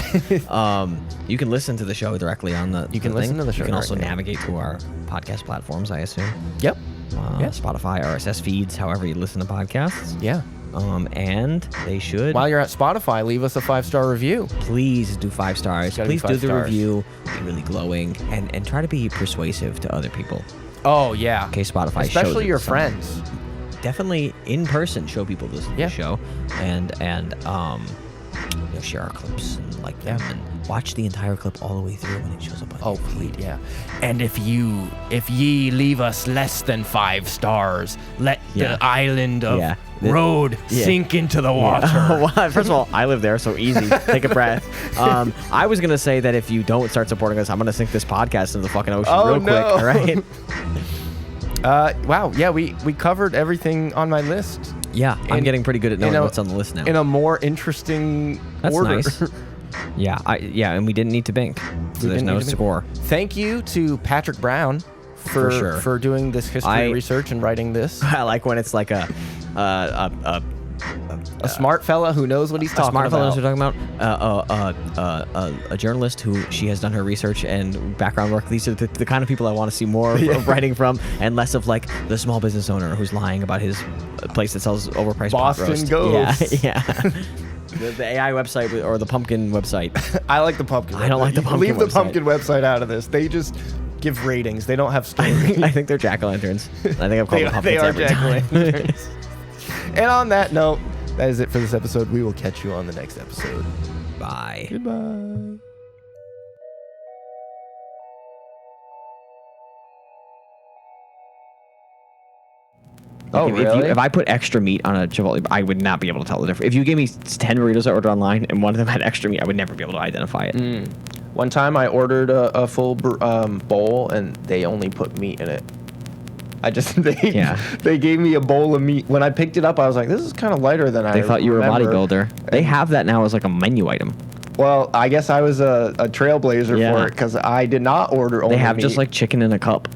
Speaker 2: You can listen to the show directly on the.
Speaker 3: You can listen to the show
Speaker 2: You can also
Speaker 3: directly.
Speaker 2: navigate to our podcast platforms, I assume.
Speaker 3: Yep.
Speaker 2: Spotify, RSS feeds, however you listen to podcasts.
Speaker 3: Yeah.
Speaker 2: And they should.
Speaker 3: While you're at Spotify, leave us a 5-star review.
Speaker 2: Please do 5 stars.
Speaker 3: Gotta be
Speaker 2: Please
Speaker 3: 5
Speaker 2: do the
Speaker 3: stars.
Speaker 2: review. Be really glowing and try to be persuasive to other people.
Speaker 3: Oh yeah.
Speaker 2: Okay, Spotify. shows
Speaker 3: Especially
Speaker 2: it
Speaker 3: your
Speaker 2: to someone.
Speaker 3: friends.
Speaker 2: Definitely in person. Show people this
Speaker 3: Yeah.
Speaker 2: show, and share our clips and like them, and watch the entire clip all the way through when it shows up on
Speaker 3: Oh,
Speaker 2: your feed.
Speaker 3: please, yeah. And if ye leave us less than 5 stars, let
Speaker 2: Yeah.
Speaker 3: the island of
Speaker 2: Yeah.
Speaker 3: road sink into the water.
Speaker 2: Well, first of all, I live there, so easy. Take a breath. I was gonna say that if you don't start supporting us, I'm gonna sink this podcast into the fucking ocean real quick.
Speaker 3: no.
Speaker 2: All right?
Speaker 3: Wow. Yeah, we covered everything on my list
Speaker 2: Yeah, I'm
Speaker 3: In-
Speaker 2: getting pretty good at knowing
Speaker 3: in a-
Speaker 2: what's on the list now.
Speaker 3: in a more interesting
Speaker 2: That's
Speaker 3: order.
Speaker 2: nice. Yeah, and we didn't need to bink, so there's
Speaker 3: didn't
Speaker 2: no
Speaker 3: need to bink.
Speaker 2: score.
Speaker 3: Thank you to Patrick Brown
Speaker 2: For sure.
Speaker 3: for doing this history research and writing this.
Speaker 2: I like when it's like a
Speaker 3: A smart fella who knows what he's talking
Speaker 2: smart
Speaker 3: about.
Speaker 2: fellows are talking about a journalist who she has done her research and background work. These are the kind of people I want to see more of writing from, and less of like the small business owner who's lying about his place that sells overpriced pot
Speaker 3: Boston
Speaker 2: roast.
Speaker 3: Ghosts.
Speaker 2: Yeah. The AI website or the pumpkin website.
Speaker 3: I like the pumpkin.
Speaker 2: I don't like the pumpkin
Speaker 3: Leave the
Speaker 2: website.
Speaker 3: pumpkin website out of this. They just give ratings. They don't have stories.
Speaker 2: I think they're jack-o'-lanterns. I think I've called them pumpkins
Speaker 3: they are
Speaker 2: every time.
Speaker 3: jack-o'-lanterns. And on that note, that is it for this episode. We will catch you on the next episode.
Speaker 2: Bye.
Speaker 3: Goodbye. Oh, really?
Speaker 2: If I put extra meat on a Chipotle, I would not be able to tell the difference. If you gave me 10 burritos I ordered online and one of them had extra meat, I would never be able to identify it.
Speaker 3: One time I ordered a full bowl and they only put meat in it. They gave me a bowl of meat. When I picked it up, I was like, this is kind of lighter than I
Speaker 2: They thought you were a
Speaker 3: remember.
Speaker 2: bodybuilder. They have that now as like a menu item.
Speaker 3: Well, I guess I was a trailblazer
Speaker 2: Yeah.
Speaker 3: for it because I did not order only
Speaker 2: They have
Speaker 3: meat.
Speaker 2: just like chicken in a cup.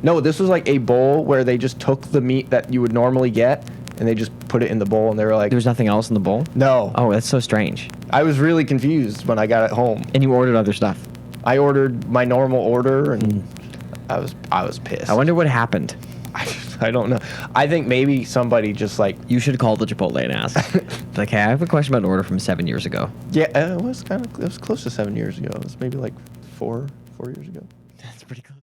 Speaker 3: No, this was like a bowl where they just took the meat that you would normally get and they just put it in the bowl and they were like,
Speaker 2: There was nothing else in the bowl?
Speaker 3: no.
Speaker 2: Oh, that's so strange.
Speaker 3: I was really confused when I got it home.
Speaker 2: And you ordered other stuff.
Speaker 3: I ordered my normal order and I was pissed.
Speaker 2: I wonder what happened.
Speaker 3: I don't know. I think maybe somebody just like,
Speaker 2: You should call the Chipotle and ask. Like, hey, I have a question about an order from 7 years ago.
Speaker 3: yeah, it was close to 7 years ago. It was maybe like four years ago.
Speaker 2: That's pretty close.